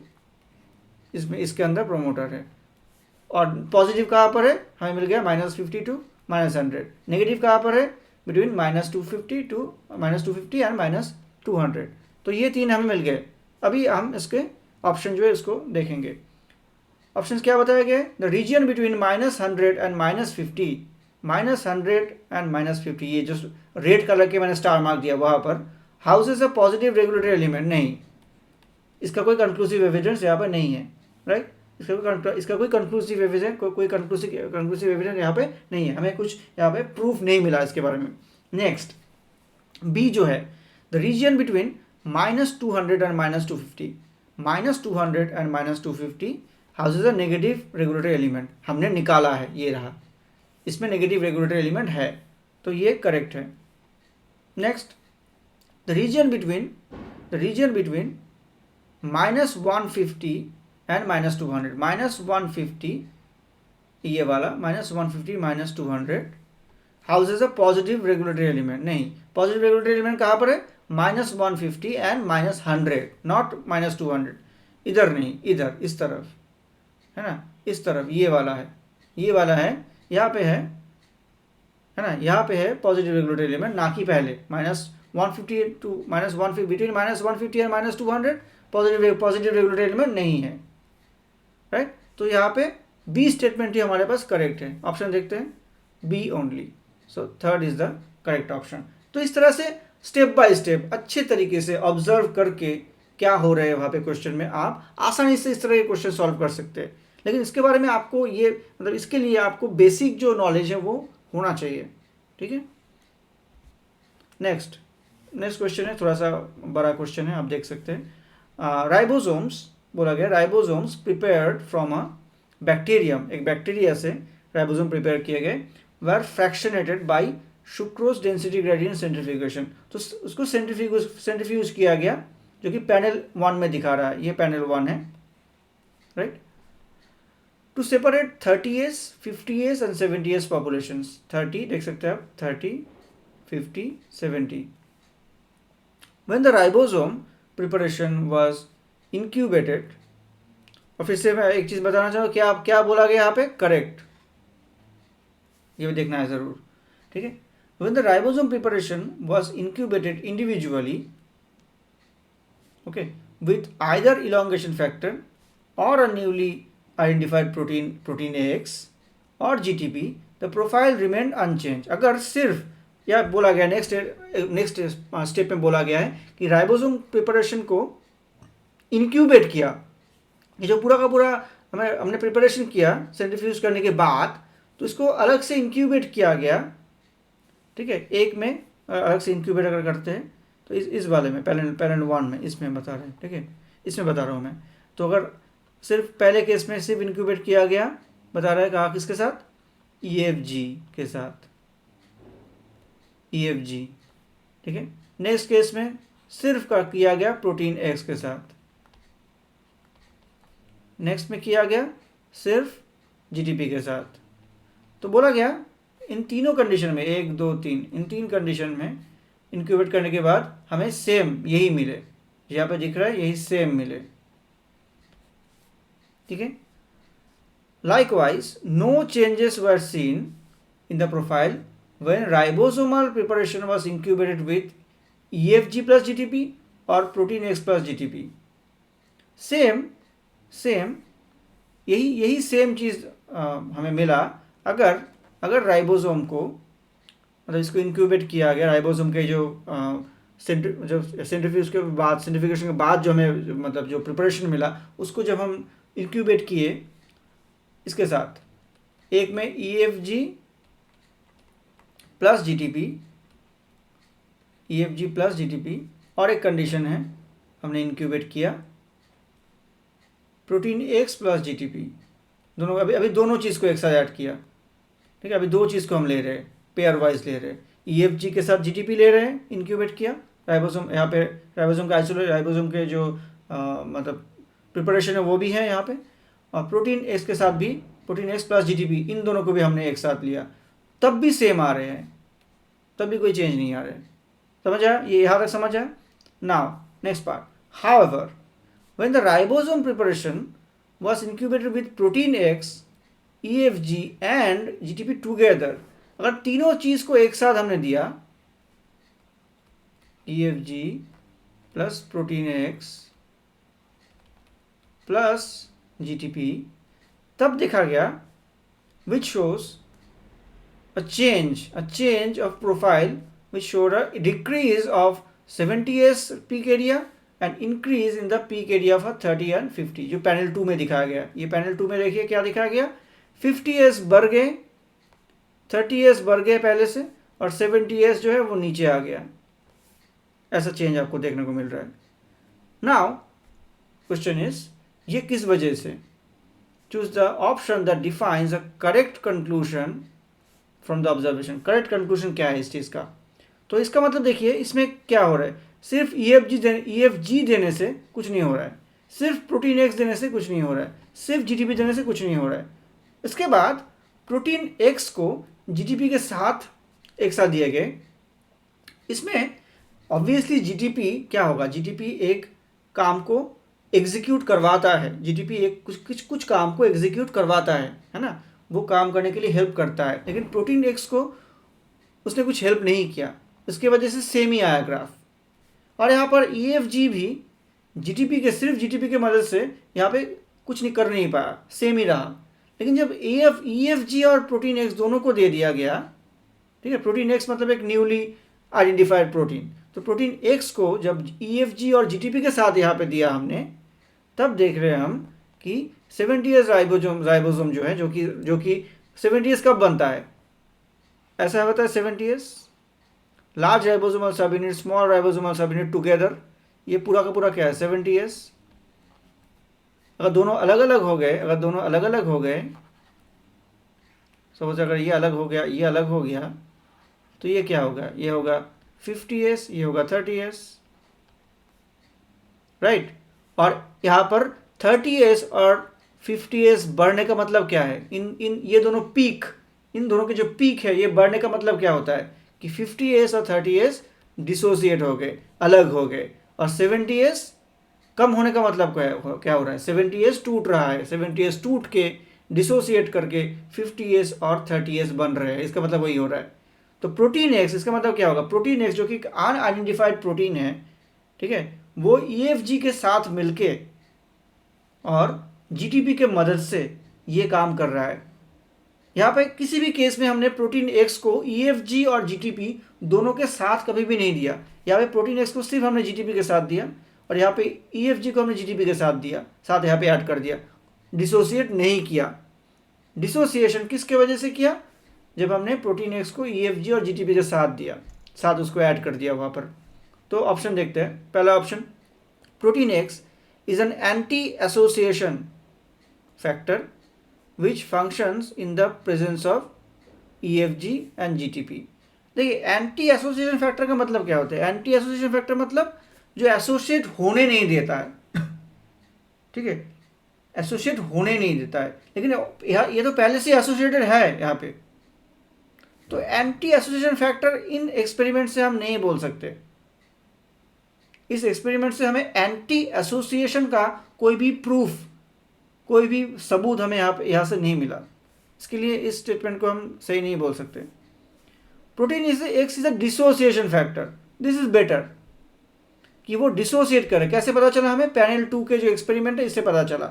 इसमें इसके अंदर प्रोमोटर है। और पॉजिटिव कहाँ पर है, हमें मिल गया -50 टू -100। नेगेटिव कहाँ पर है, बिटवीन -250 एंड -200। तो ये तीन हमें मिल गए। अभी हम इसके ऑप्शन जो है इसको देखेंगे। ऑप्शन क्या बताया गया है, the region between -100 and -50, -100 and -50, ये जो रेड कलर के मैंने स्टार मार्क दिया वहाँ पर, houses a positive regulatory element, नहीं, इसका कोई कंक्लूसिव एविडेंस यहाँ पर नहीं है, राइट। इसका कोई कंक्लूसिव एविडेंस कोई कंक्लूसिव एविडेंस यहाँ पे नहीं है, हमें कुछ यहाँ पे प्रूफ नहीं मिला इसके बारे में। नेक्स्ट बी जो है, the region between -200 and -250, -200 and -250 houses a negative regulatory element, हमने निकाला है, ये रहा, इसमें नेगेटिव रेगुलेटरी एलिमेंट है, तो ये करेक्ट है। Next the region between -150 and -200, -150 ये वाला -150 -200 houses a positive regulatory element, नहीं, पॉजिटिव रेगुलेटरी एलिमेंट कहाँ पर है, -150 एंड -100, नॉट -200, इधर नहीं, इधर इस तरफ है ना, इस तरफ ये वाला है यहाँ पे है ना, यहाँ पे है पॉजिटिव रेगुलेटरी एलिमेंट, ना कि पहले -150 to -150, between -150 and -200 positive regulatory element नहीं है, राइट। तो यहाँ पे बी स्टेटमेंट ही हमारे पास करेक्ट है। ऑप्शन देखते हैं, B only, so third is the correct option. तो इस तरह से स्टेप बाय स्टेप अच्छे तरीके से ऑब्जर्व करके क्या हो रहा है वहाँ पे क्वेश्चन में, आप आसानी से इस तरह के क्वेश्चन सॉल्व कर सकते हैं। लेकिन इसके बारे में आपको ये, मतलब इसके लिए आपको बेसिक जो नॉलेज है वो होना चाहिए, ठीक है। नेक्स्ट क्वेश्चन है, थोड़ा सा बड़ा क्वेश्चन है, आप देख सकते हैं। राइबोसोम्स बोला गया, ribosomes prepared from a bacterium, एक बैक्टीरिया से राइबोसोम प्रिपेयर किए गए, were fractionated by sucrose density gradient centrifugation. तो उसको सेंट्रीफ्यूज किया गया, जो कि पैनल 1 में दिखा रहा है, ये पैनल 1 है, right. To separate 30s, 50s and 70s populations, 30 देख सकते हैं आप, 30, 50, 70। When the ribosome preparation was incubated, और फिर से मैं एक चीज़ बताना चाहूँगा, क्या बोला गया यहाँ पे, करेक्ट, ये भी देखना है ज़रूर, ठीक है। When the ribosome preparation was incubated individually, okay, with either elongation factor or a newly identified protein AX or GTP, the profile remained unchanged। अगर सिर्फ या बोला गया नेक्स्ट स्टेप में बोला गया है कि राइबोसोम प्रिपरेशन को इंक्यूबेट किया, ये जो पूरा का पूरा हमने प्रिपरेशन किया सेंट्रीफ्यूज करने के बाद, तो इसको अलग से इंक्यूबेट किया गया, ठीक है। एक में अलग से इंक्यूबेट अगर करते हैं तो इस वाले में पैरेंट 1 में इसमें बता रहे हैं, ठीक है, इसमें बता रहा हूँ मैं। तो अगर सिर्फ पहले केस में सिर्फ इंक्यूबेट किया गया, बता रहा है कहा किसके साथ, EFG के साथ, EFG, ठीक है। नेक्स्ट केस में सिर्फ का किया गया प्रोटीन X के साथ, नेक्स्ट में किया गया सिर्फ GTP के साथ। तो बोला गया इन तीनों कंडीशन में 1 2 3 इन 3 कंडीशन में इंक्यूबेट करने के बाद हमें सेम यही मिले, यहाँ पे दिख रहा है यही सेम मिले, ठीक है। Likewise no changes were seen in the profile when ribosomal preparation was incubated with EFG plus GTP और protein X plus GTP। Same यही सेम चीज़ हमें मिला अगर राइबोसोम को, मतलब इसको इंक्यूबेट किया गया, राइबोसोम के जो सेंट्रीफ्यूज के बाद, सेंट्रीफिकेशन के बाद जो हमें मतलब जो प्रिपरेशन मिला, उसको जब हम इंक्यूबेट किए इसके साथ, एक में EFG प्लस GTP और एक कंडीशन है हमने इंक्यूबेट किया प्रोटीन X प्लस GTP, दोनों अभी दोनों चीज़ को एक साथ ऐड किया, ठीक है। अभी दो चीज़ को हम ले रहे हैं, पेयर वाइज ले रहे हैं, EFG के साथ GTP ले रहे हैं, इंक्यूबेट किया राइबोसोम, यहाँ पे राइबोसोम का आइसोलेट, राइबोसोम के जो मतलब प्रिपरेशन है वो भी है यहाँ पे, और प्रोटीन X के साथ भी प्रोटीन X प्लस GTP, इन दोनों को भी हमने एक साथ लिया, तब भी सेम आ रहे हैं, तब भी कोई चेंज नहीं आ रहे। समझ आया, ये यहाँ तक समझ आया। Now next part, however when the ribosome preparation was incubated with protein X, EFG and GTP together, अगर तीनों चीज को एक साथ हमने दिया, EFG plus protein X plus GTP, तब देखा गया which shows a change of profile which showed a decrease of 70s peak area and increase in the peak area of 30 and 50, जो पैनल 2 में दिखाया गया। ये पैनल 2 में देखिए क्या दिखाया गया, 50s बढ़ गए, 30s बढ़ गए पहले से, और 70s जो है वो नीचे आ गया, ऐसा चेंज आपको देखने को मिल रहा है। नाउ क्वेश्चन इज, ये किस वजह से? Choose the option that defines a correct conclusion from the observation. Correct conclusion क्या है इस चीज़ का? तो इसका मतलब देखिए इसमें क्या हो रहा है, सिर्फ EFG देने से कुछ नहीं हो रहा है, सिर्फ प्रोटीन X देने से कुछ नहीं हो रहा है, सिर्फ GTP देने से कुछ नहीं हो रहा है। इसके बाद प्रोटीन X को GTP के साथ एक साथ दिए गए, इसमें ऑब्वियसली GTP क्या होगा, GTP एक काम को एग्जीक्यूट करवाता है, GTP एक कुछ काम को एग्जीक्यूट करवाता है ना, वो काम करने के लिए हेल्प करता है। लेकिन प्रोटीन X को उसने कुछ हेल्प नहीं किया, इसके वजह से सेम ही आया ग्राफ। और यहाँ पर EFG भी सिर्फ GTP के मदद से यहाँ पे कुछ नहीं कर नहीं पाया, सेम ही रहा। लेकिन जब EFG और प्रोटीन X दोनों को दे दिया गया, ठीक है, प्रोटीन X मतलब एक न्यूली आइडेंटिफाइड प्रोटीन, तो प्रोटीन X को जब EFG और GTP के साथ यहाँ पे दिया हमने, तब देख रहे हैं हम कि 70s राइबोसोम जो है, जो कि 70s कब बनता है, ऐसा होता है 70s लार्ज राइबोसोमल सब यूनिट, स्मॉल राइबोसोमल सब यूनिट टुगेदर, ये पूरा का पूरा क्या है 70s। अगर दोनों अलग अलग हो गए, सपोज अगर ये अलग हो गया, ये अलग हो गया, तो ये क्या होगा, ये होगा 50s, ये होगा 30s, राइट। और यहाँ पर 30s और 50s बढ़ने का मतलब क्या है, इन ये दोनों पीक, इन दोनों के जो पीक है, ये बढ़ने का मतलब क्या होता है कि 50s और 30s डिसोसिएट हो गए, अलग हो गए, और 70s कम होने का मतलब क्या हो रहा है, 70s टूट रहा है, 70s टूट के डिसोसिएट करके 50s और 30s बन रहे हैं, इसका मतलब वही हो रहा है। तो प्रोटीन X, इसका मतलब क्या होगा, प्रोटीन X जो कि अनआइडेंटिफाइड प्रोटीन है, ठीक है, वो EFG के साथ मिलके और GTP के मदद से ये काम कर रहा है। यहाँ पे किसी भी केस में हमने प्रोटीन X को EFG और GTP दोनों के साथ कभी भी नहीं दिया, यहाँ पे प्रोटीन X को सिर्फ हमने GTP के साथ दिया, और यहाँ पे EFG को हमने GTP के साथ दिया, साथ यहाँ पे ऐड कर दिया, डिसोसिएट नहीं किया। डिसोसिएशन किसके वजह से किया? जब हमने प्रोटीन एक्स को EFG और GTP के साथ दिया, साथ उसको ऐड कर दिया वहाँ पर। तो ऑप्शन देखते हैं, पहला option, protein X is an anti association factor which functions in the presence of EFG and GTP। देखिए, एंटी एसोसिएशन फैक्टर का मतलब क्या होता है? एंटी एसोसिएशन फैक्टर मतलब जो एसोसिएट होने नहीं देता है ठीक है, एसोसिएट होने नहीं देता है, लेकिन ये तो पहले से एसोसिएटेड है यहाँ पे। तो anti association factor in experiment से हम नहीं बोल सकते। इस एक्सपेरिमेंट से हमें एंटी एसोसिएशन का कोई भी प्रूफ, कोई भी सबूत हमें यहाँ से नहीं मिला। इसके लिए इस स्टेटमेंट को हम सही नहीं बोल सकते। Protein X is a dissociation factor, this is better, कि वो डिसोसिएट करे। कैसे पता चला हमें? पैनल 2 के जो एक्सपेरिमेंट है इससे पता चला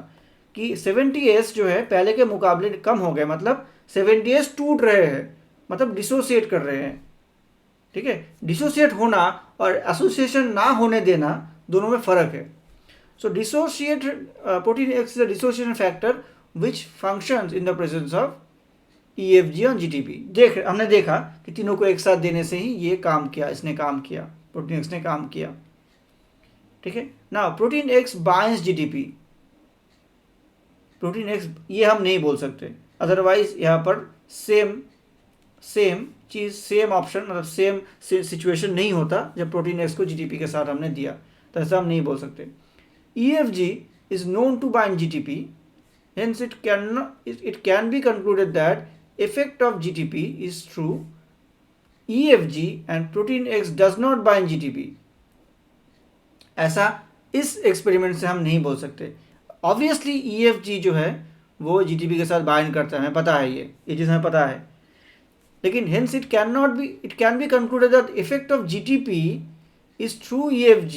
कि 70S जो है पहले के मुकाबले कम हो गए, मतलब 70S टूट रहे हैं, मतलब डिसोसिएट कर रहे हैं। ठीक है, डिसोसिएट होना और एसोसिएशन ना होने देना, दोनों में फ़र्क है। So dissociate protein X is a dissociation factor which functions in the presence of EFG और GTP। हमने देखा कि तीनों को एक साथ देने से ही ये काम किया, इसने काम किया, प्रोटीन एक्स ने काम किया। ठीक है, ना protein x binds GTP, protein x ये हम नहीं बोल सकते, अदरवाइज यहाँ पर सेम चीज़, सेम ऑप्शन, मतलब सेम सिचुएशन नहीं होता जब प्रोटीन एक्स को GTP के साथ हमने दिया, तो ऐसा हम नहीं बोल सकते। EFG is known to bind GTP, hence it can be concluded that effect of GTP is through EFG and protein X does not bind GTP। ऐसा इस एक्सपेरिमेंट से हम नहीं बोल सकते। ऑब्वियसली EFG जो है वो GTP के साथ बाइंड करता है, हमें पता है, ये चीज़ हमें पता है, लेकिन hence it can be concluded that effect of GTP is through EFG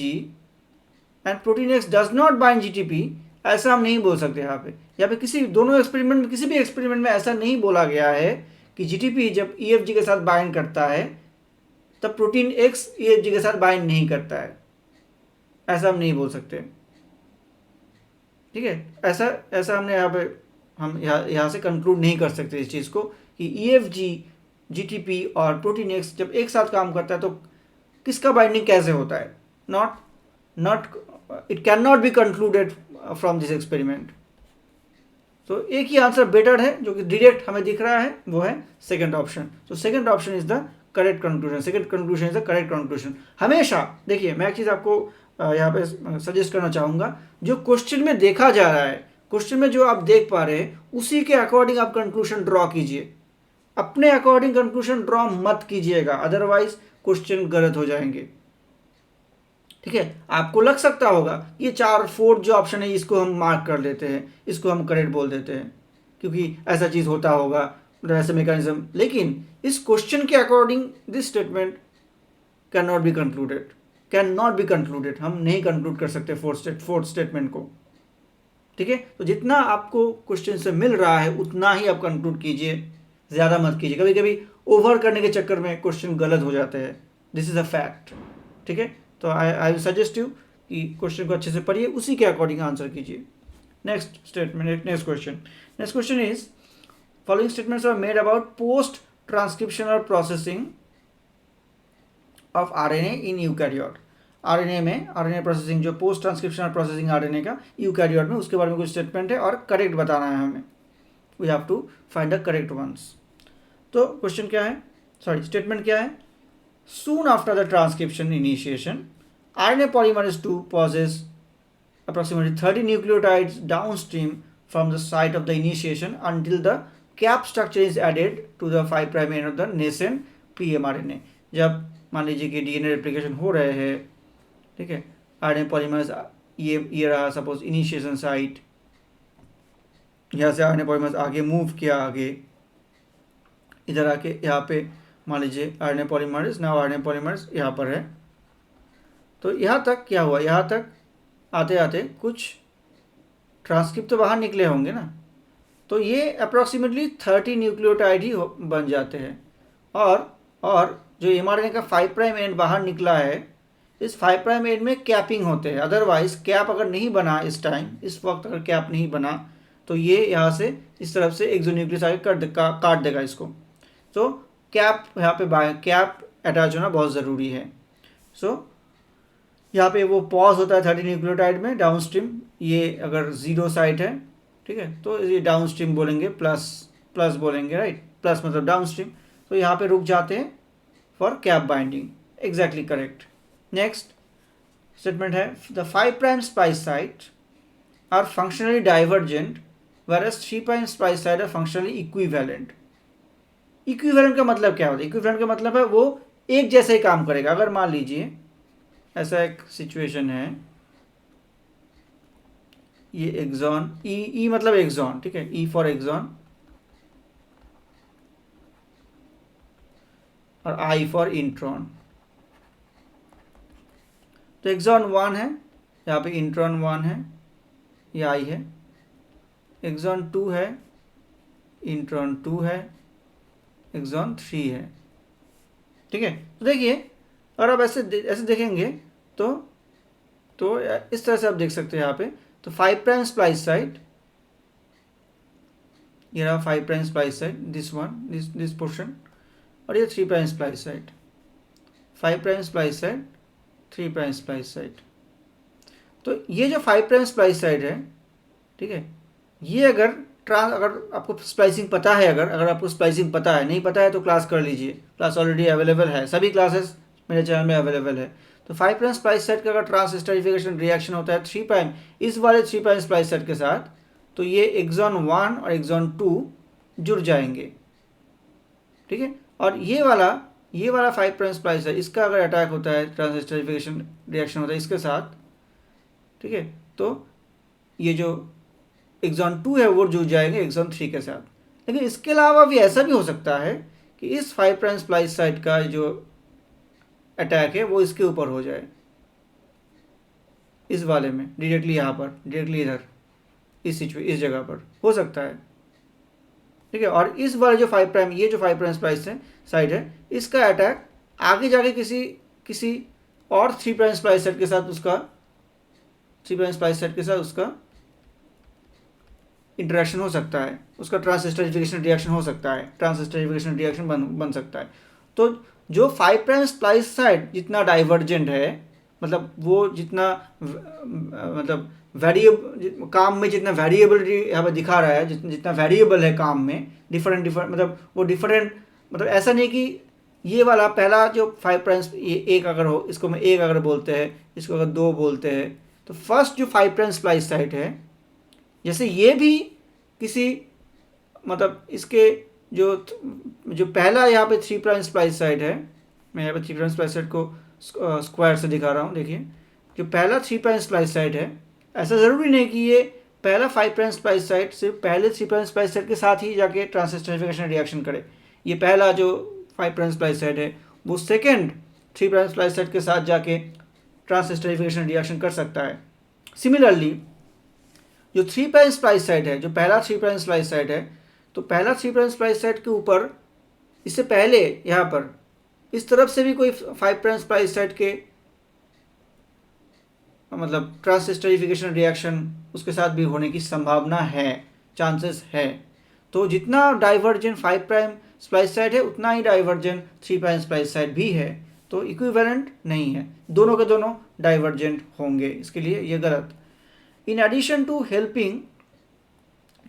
and protein X does not bind GTP, ऐसा हम नहीं बोल सकते। यहाँ पे किसी दोनों एक्सपेरिमेंट में, किसी भी एक्सपेरिमेंट में ऐसा नहीं बोला गया है कि GTP जब EFG के साथ बाइंड करता है तब प्रोटीन X EFG के साथ बाइंड नहीं करता है, ऐसा हम नहीं बोल सकते। ठीक है, ऐसा हमने हम यहाँ से कंक्लूड नहीं कर सकते इस चीज़ को कि EFG, GTP और प्रोटीन एक्स जब एक साथ काम करता है तो किसका बाइंडिंग कैसे होता है। Not it can not be concluded from this experiment. तो एक ही आंसर बेटर है जो कि डायरेक्ट हमें दिख रहा है, वो है second option. So second option is the correct conclusion, second conclusion is the correct conclusion. हमेशा देखिए, मैं एक चीज़ आपको यहाँ पे सजेस्ट करना चाहूँगा, जो क्वेश्चन में देखा जा रहा है, क्वेश्चन में जो आप देख पा रहे हैं उसी के अकॉर्डिंग आप कंक्लूजन ड्रॉ कीजिए, अपने अकॉर्डिंग कंक्लूजन ड्रॉ मत कीजिएगा, अदरवाइज क्वेश्चन गलत हो जाएंगे। ठीक है, आपको लग सकता होगा ये 4 जो ऑप्शन है इसको हम मार्क कर लेते हैं, इसको हम करेक्ट बोल देते हैं क्योंकि ऐसा चीज़ होता होगा, ऐसे मैकेनिज्म, लेकिन इस क्वेश्चन के according this statement can not be concluded, हम नहीं कंक्लूड कर सकते फोर्थ स्टेटमेंट को। ठीक है, तो जितना आपको क्वेश्चन से मिल रहा है उतना ही आप कंक्लूड कीजिए, ज़्यादा मत कीजिए। कभी कभी ओवर करने के चक्कर में क्वेश्चन गलत हो जाते हैं, दिस इज़ अ फैक्ट। ठीक है, तो आई विल सजेस्ट यू कि क्वेश्चन को अच्छे से पढ़िए, उसी के अकॉर्डिंग आंसर कीजिए। Next question is, following statements are made about post transcriptional processing of RNA in eukaryote. RNA processing, जो पोस्ट ट्रांसक्रिप्शनल प्रोसेसिंग RNA का यूकैरियोट में, उसके बारे में कुछ स्टेटमेंट है और करेक्ट बताना है हमें। We have to find the correct ones. तो क्वेश्चन क्या है, स्टेटमेंट क्या है? Soon after the transcription initiation, RNA polymerase II possesses approximately 30 nucleotides downstream from the site of the initiation until the cap structure is added to the 5' end of the nascent pre-mRNA। जब मान लीजिए कि DNA replication हो रहे हैं, ठीक है, RNA polymerase ये रहा सपोज इनिशिएशन साइट, यहाँ से RNA पॉलीमरेज आगे मूव किया, आगे इधर आके यहाँ पे मान लीजिए RNA पॉलीमरेज यहाँ पर है। तो यहाँ तक क्या हुआ, यहाँ तक आते आते कुछ ट्रांसक्रिप्ट तो बाहर निकले होंगे ना, तो ये अप्रॉक्सीमेटली 30 न्यूक्लियोटाइड ही बन जाते हैं। और जो mRNA का 5' एंड बाहर निकला है, इस 5 प्राइम एंड में कैपिंग होते हैं। अदरवाइज कैप अगर नहीं बना इस टाइम, इस वक्त अगर कैप नहीं बना तो ये यहाँ से इस तरफ से एक्सोन्यूक्लियस आगे काट देगा इसको। तो कैप यहाँ पे कैप अटैच होना बहुत ज़रूरी है। सो यहाँ पे वो पॉज होता है 30 न्यूक्लियोटाइड में डाउनस्ट्रीम। ये अगर जीरो साइट है, ठीक है, तो ये डाउनस्ट्रीम बोलेंगे, प्लस बोलेंगे, राइट, प्लस मतलब डाउनस्ट्रीम। तो यहाँ पे रुक जाते हैं for cap binding. Exactly correct. Next statement है the 5 prime splice site are functionally divergent whereas 3 prime splice site are functionally equivalent. Equivalent का मतलब क्या होता है? इक्विवेलेंट का मतलब है वो एक जैसे ही काम करेगा। अगर मान लीजिए ऐसा एक सिचुएशन है, ये एक्सॉन ई मतलब एक्सॉन, ठीक है, ई फॉर एक्सॉन और आई फॉर इंट्रॉन। तो एक्सॉन 1 है, यहाँ पे इंट्रॉन 1 है, ये आई है। एक्सॉन 2 है, इंट्रॉन 2 है, एक्सॉन 3 है, ठीक है। तो देखिए अगर आप ऐसे देखेंगे तो इस तरह से आप देख सकते हैं यहाँ पे। तो 5 प्राइम स्प्लाइस साइट, ये रहा 5 prime splice site, this portion, और ये 3 prime splice site, 5 prime splice site, 3 prime splice site. तो ये जो 5 प्राइम स्प्लाइस साइट है, ठीक है, ये अगर आपको स्प्लाइसिंग पता है, अगर आपको स्प्लाइसिंग पता है, नहीं पता है तो क्लास कर लीजिए, क्लास ऑलरेडी अवेलेबल है, सभी क्लासेस मेरे चैनल में अवेलेबल है। तो 5 प्राइम स्प्लाइस साइट का अगर ट्रांसस्टरिफिकेशन रिएक्शन होता है 3 प्राइम इस वाले 3 प्राइम स्प्लाइस साइट के साथ, तो ये एक्सॉन 1 और एक्सॉन 2 जुड़ जाएंगे, ठीक है। और ये वाला 5 प्राइम स्प्लाइस है, इसका अगर अटैक होता है, ट्रांसस्टरिफिकेशन रिएक्शन होता है इसके साथ, ठीक है, तो ये जो एक्सॉन 2 है वो जुड़ जाएंगे एक्सॉन 3 के साथ। लेकिन इसके अलावा भी ऐसा भी हो सकता है कि इस 5 प्राइम स्प्लाइस साइट का जो अटैक है वो इसके ऊपर हो जाए, इस वाले में डायरेक्टली, यहाँ पर डायरेक्टली इधर इस जगह पर हो सकता है, ठीक है। और इस वाले जो 5 प्राइम, ये जो 5 प्राइम स्प्लाइस है साइट है, इसका अटैक आगे जाके किसी और 3 प्राइम स्प्लाइस साइट के साथ उसका इंटरेक्शन हो सकता है, उसका ट्रांसस्टरिफिकेशन रिएक्शन हो सकता है, ट्रांसस्टरिफिकेशन रिएक्शन बन सकता है। तो जो 5 प्राइम स्प्लाइस साइट जितना डाइवर्जेंट है, मतलब वो जितना मतलब काम में जितना वेरिएबिलिटी यहाँ पर दिखा रहा है, जितना वेरिएबल है काम में, डिफरेंट मतलब वो डिफरेंट, मतलब ऐसा नहीं कि ये वाला पहला जो 5 प्राइम ये एक अगर हो, इसको मैं एक अगर बोलते हैं, इसको अगर 2 बोलते हैं, तो फर्स्ट जो 5 प्राइम स्प्लाइस साइट है, जैसे ये भी किसी मतलब इसके जो पहला यहाँ पे 3 प्राइम स्प्लाइस साइट है, मैं यहाँ पे 3 प्राइम स्प्लाइस साइट को स्क्वायर से दिखा रहा हूँ। देखिए जो पहला 3 प्राइम स्प्लाइस साइट है, ऐसा ज़रूरी नहीं कि ये पहला 5 प्राइम स्प्लाइस साइट सिर्फ पहले 3 प्राइम स्प्लाइस साइट के साथ ही जाके ट्रांसस्टरिफिकेशन रिएक्शन करे। ये पहला जो 5 प्राइम स्प्लाइस साइट है वो सेकेंड 3 प्राइम स्प्लाइस साइट के साथ जाके ट्रांसस्टरिफिकेशन रिएक्शन कर सकता है। सिमिलरली जो 3 प्राइम स्प्लाइस साइट है, जो पहला 3 प्राइम स्प्लाइस साइट है, तो पहला 3 प्राइम स्प्लाइस साइट के ऊपर इससे पहले यहाँ पर इस तरफ से भी कोई 5 प्राइम स्प्लाइस साइट के मतलब ट्रांसस्टरिफिकेशन रिएक्शन उसके साथ भी होने की संभावना है, चांसेस है। तो जितना डाइवर्जेंट 5 प्राइम स्प्लाइस साइट है उतना ही डाइवर्जेंट 3 प्राइम स्प्लाइस साइट भी है। तो इक्विवेलेंट नहीं है, दोनों के दोनों डाइवर्जेंट होंगे, इसके लिए ये गलत। In addition to helping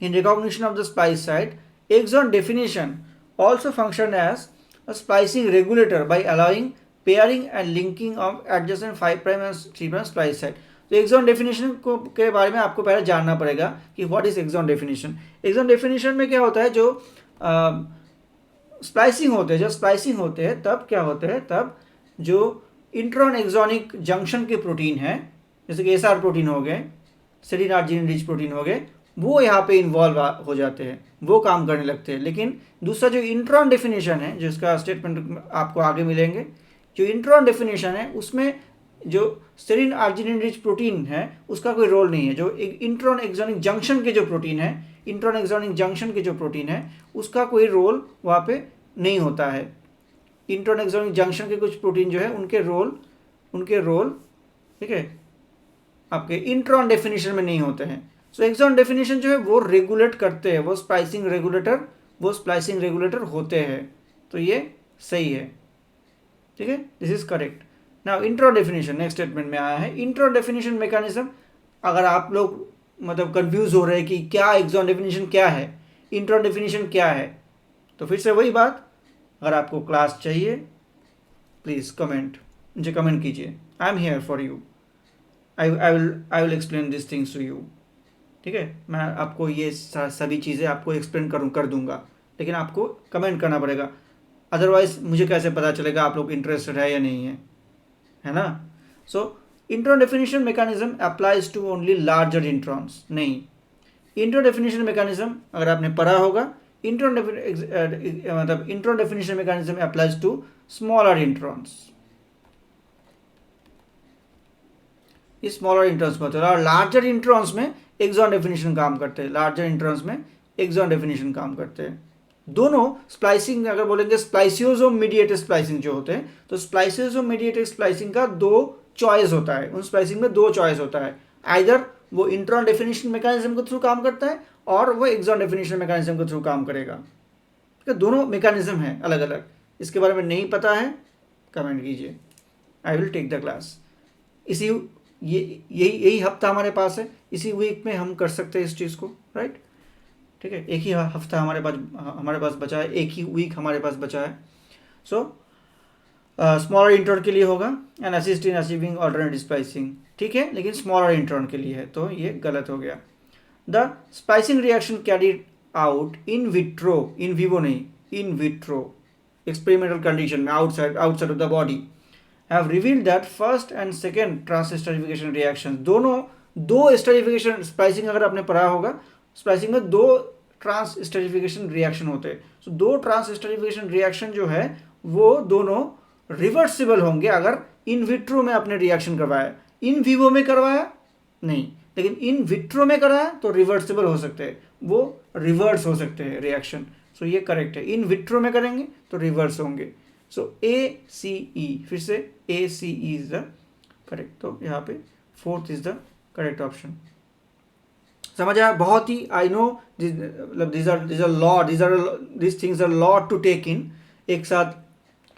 in recognition of the splice site, exon definition also function as a splicing regulator by allowing pairing and linking of adjacent 5 prime and 3 prime splice site. तो exon definition के बारे में आपको पहले जानना पड़ेगा कि what is exon definition. Exon definition में क्या होता है, जो स्प्लाइसिंग होते हैं तब क्या होते हैं, तब जो इंट्रॉन एक्सॉनिक जंक्शन के प्रोटीन है, जैसे कि एसआर प्रोटीन हो गए, सेरीन आर्जिनिन रिच प्रोटीन हो गए, वो यहाँ पे इन्वॉल्व हो जाते हैं, वो काम करने लगते हैं। लेकिन दूसरा जो इंट्रॉन डेफिनेशन है, जिसका स्टेटमेंट आपको आगे मिलेंगे, जो इंट्रॉन डेफिनेशन है उसमें जो सेरीन आर्जिनिन रिच प्रोटीन है उसका कोई रोल नहीं है। जो इंट्रॉन एक्सॉनिक जंक्शन के जो प्रोटीन है, इंट्रॉन एक्सॉनिक जंक्शन के जो प्रोटीन है उसका कोई रोल वहाँ पे नहीं होता है। इंट्रॉन एक्सॉनिक जंक्शन के कुछ प्रोटीन जो है उनके रोल उनके रोल, ठीक है, आपके इंट्रॉन डेफिनेशन में नहीं होते हैं। सो एक्सॉन डेफिनेशन जो है वो रेगुलेट करते हैं, वो स्प्लाइसिंग रेगुलेटर होते हैं। तो ये सही है, ठीक है, this is correct. Now intron definition next statement में आया है। इंट्रॉन डेफिनेशन मैकेनिज्म, अगर आप लोग मतलब कंफ्यूज हो रहे हैं कि क्या एक्सॉन डेफिनेशन क्या है, इंट्रॉन डेफिनेशन क्या है, तो फिर से वही बात, अगर आपको क्लास चाहिए प्लीज़ मुझे कमेंट कीजिए, I am here for you, I will explain this things to you, ठीक है। मैं आपको ये सभी चीज़ें आपको एक्सप्लेन कर दूंगा, लेकिन आपको कमेंट करना पड़ेगा, अदरवाइज मुझे कैसे पता चलेगा आप लोग इंटरेस्टेड है या नहीं है ना। So intron definition mechanism applies to only larger introns, नहीं, इंट्रॉन डेफिनेशन मैकेनिज्म अगर आपने पढ़ा होगा, intron definition mechanism applies to smaller introns, इस स्मॉलर इंट्रॉन्स में होता है, और लार्जर इंट्रॉन्स में एक्सॉन डेफिनेशन काम करते हैं, लार्जर इंट्रॉन्स में एक्सॉन डेफिनेशन काम करते हैं। दोनों स्प्लाइसिंग अगर बोलेंगे स्प्लाइसियोजो मीडिएटेड स्प्लाइसिंग जो होते हैं, तो स्प्लाइसियोजो मीडिएटेड स्प्लाइसिंग का दो चॉइस होता है, उन स्प्लाइसिंग में दो चॉइस होता है, आइदर वो इंट्रॉन डेफिनेशन मैकेनिज्म के थ्रू काम करता है और वो एक्सॉन डेफिनेशन मैकेनिज्म के थ्रू काम करेगा। तो दोनों मैकेनिज्म है अलग अलग, इसके बारे में नहीं पता है कमेंट कीजिए, I will take the class. इसी यही हफ्ता हमारे पास है, इसी वीक में हम कर सकते हैं इस चीज़ को, राइट, ठीक है। एक ही हफ्ता हमारे पास बचा है, एक ही वीक हमारे पास बचा है। सो स्मॉलर इंट्रॉन के लिए होगा and assist in achieving alternative splicing, ठीक है, लेकिन स्मॉलर इंट्रॉन के लिए है, तो ये गलत हो गया। The splicing reaction carried out in vivo नहीं, इन विट्रो एक्सपेरिमेंटल कंडीशन में outside of the body have revealed that first and second trans-esterification reactions, दोनों दो esterification splicing अगर आपने पढ़ा होगा, splicing में दो trans-esterification reaction होते हैं। so, दो trans-esterification reaction जो है वो दोनों रिवर्सिबल होंगे अगर इन विट्रो में आपने रिएक्शन करवाया, इन विवो में करवाया नहीं, लेकिन इन विट्रो में कराया तो रिवर्सिबल हो सकते हैं, वो रिवर्स हो सकते हैं रिएक्शन। सो ये करेक्ट है, इन विट्रो में करेंगे तो रिवर्स होंगे। सो ACE, फिर से ACE इज द करेक्ट, तो यहाँ पे fourth is the correct option. समझ आया? बहुत ही, I know this things are lot to take in, एक साथ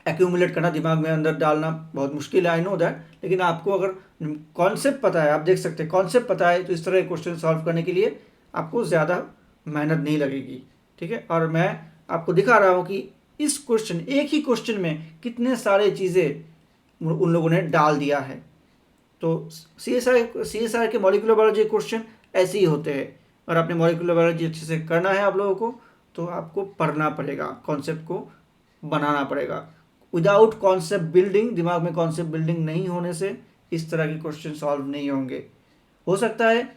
एक्यूमुलेट करना, दिमाग में अंदर डालना बहुत मुश्किल है, आई नो दैट, लेकिन आपको अगर कॉन्सेप्ट पता है, आप देख सकते हैं कॉन्सेप्ट पता है, तो इस तरह के क्वेश्चन सॉल्व करने के लिए आपको ज़्यादा मेहनत नहीं लगेगी, ठीक है। और मैं आपको दिखा रहा हूँ कि इस क्वेश्चन, एक ही क्वेश्चन में कितने सारे चीज़ें उन लोगों ने डाल दिया है। तो CSR के मॉलिक्यूलर बायोलॉजी क्वेश्चन ऐसे ही होते हैं, और आपने मॉलिक्यूलर बायोलॉजी अच्छे से करना है आप लोगों को, तो आपको पढ़ना पड़ेगा, कॉन्सेप्ट को बनाना पड़ेगा। विदाउट कॉन्सेप्ट बिल्डिंग, दिमाग में कॉन्सेप्ट बिल्डिंग नहीं होने से इस तरह के क्वेश्चन सॉल्व नहीं होंगे। हो सकता है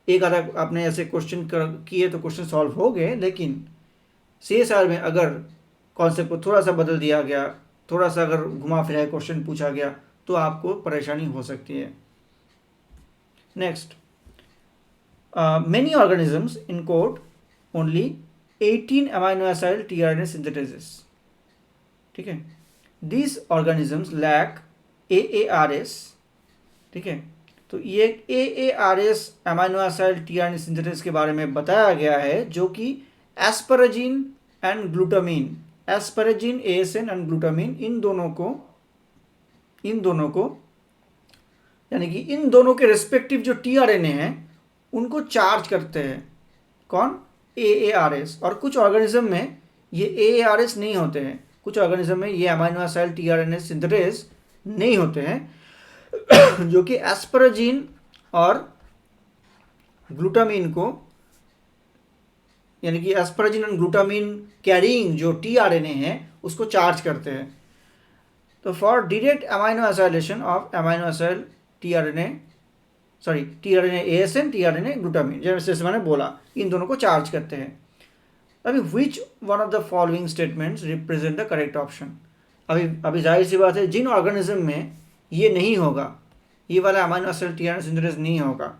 एक आधा आपने ऐसे क्वेश्चन किए तो क्वेश्चन सॉल्व हो गए, लेकिन CSR में अगर कॉन्सेप्ट को थोड़ा सा बदल दिया गया, थोड़ा सा अगर घुमा फिरा क्वेश्चन पूछा गया, तो आपको परेशानी हो सकती है। Next, many organisms encode only 18 amino acid tRNA synthesis, ठीक है। दिस ऑर्गेनिजम्स लैक AARS, ठीक है। तो ये AARS amino acid tRNA synthesis के बारे में बताया गया है, जो कि asparagine and glutamine, asparagine ASN and glutamine, इन दोनों को यानी कि इन दोनों के रिस्पेक्टिव जो tRNA हैं उनको चार्ज करते हैं, कौन? AARS। और कुछ ऑर्गेनिज्म में ये AARS नहीं होते हैं, कुछ ऑर्गेनिज्म में ये अमाइनो एसिड tRNA सिंथेसिस नहीं होते हैं, जो कि एस्पराजिन और ग्लूटामीन को, यानी कि एस्पराजिन एंड ग्लूटामीन कैरिंग जो tRNA है उसको चार्ज करते हैं। तो for direct amino acylation of amino acid tRNA ASN tRNA glutamine, जैसे मैंने बोला, इन दोनों को चार्ज करते हैं। अभी which one of the following statements represent the correct option? अभी जाहिर सी बात है, जिन ऑर्गेनिज्म में ये नहीं होगा, ये वाला अमाइनो एसिड tRNA सिंथेसिस नहीं होगा,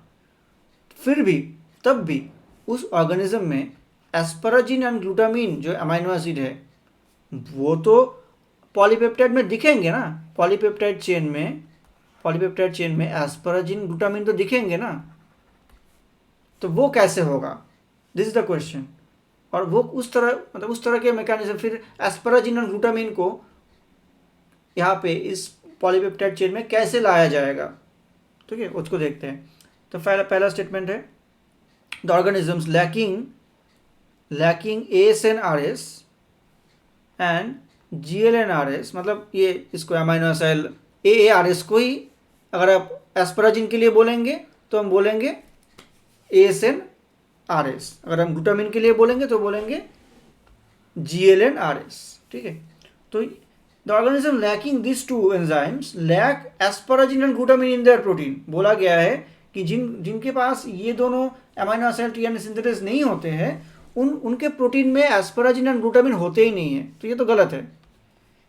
फिर भी तब भी उस ऑर्गेनिज्म में एस्पराजिन एंड ग्लूटामीन जो अमाइनो एसिड है वो तो पॉलीपेप्टाइड में दिखेंगे ना, पॉलीपेप्टाइड चेन में पॉलीपेप्टाइड चेन में एस्पराजिन ग्लूटामिन तो दिखेंगे ना, तो वो कैसे होगा, दिस इज द क्वेश्चन। और वो उस तरह के मैकेनिज्म, फिर एस्पराजिन और ग्लूटामिन को यहाँ पे इस पॉलीपेप्टाइड चेन में कैसे लाया जाएगा, ठीक है, उसको देखते हैं। तो पहला स्टेटमेंट है the organisms lacking ASN-RS and GLN-RS, मतलब ये इसको अमाइनो एसिड AARS को ही अगर आप एस्पराजिन के लिए बोलेंगे तो हम बोलेंगे ASN-RS, अगर हम ग्लूटामिन के लिए बोलेंगे तो बोलेंगे GLN-RS, ठीक है। तो the organism lacking this two enzymes lack asparagine and glutamine in their protein, बोला गया है कि जिनके पास ये दोनों अमाइनो एसिड टीआरएनए सिंथेसिस नहीं होते हैं उनके प्रोटीन में एस्पराजिन एंड ग्लूटामिन होते ही नहीं है, तो ये तो गलत है।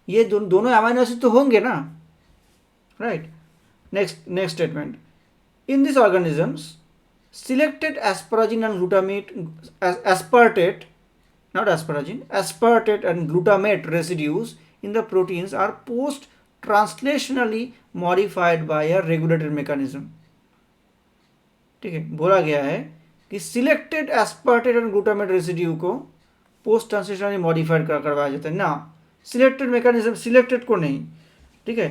ये दोनों अमाइनो एसिड तो होंगे ना, right. Next statement, in this organisms selected asparagine and glutamate aspartate not asparagine aspartate and glutamate residues in the proteins are post translationally modified by a regulated mechanism, ठीक है। बोला गया है कि selected aspartate and glutamate residue को post ट्रांसलेशनली modified करवाया जाता है ना, सिलेक्टेड मैकेनिज्म, सिलेक्टेड को नहीं, ठीक है।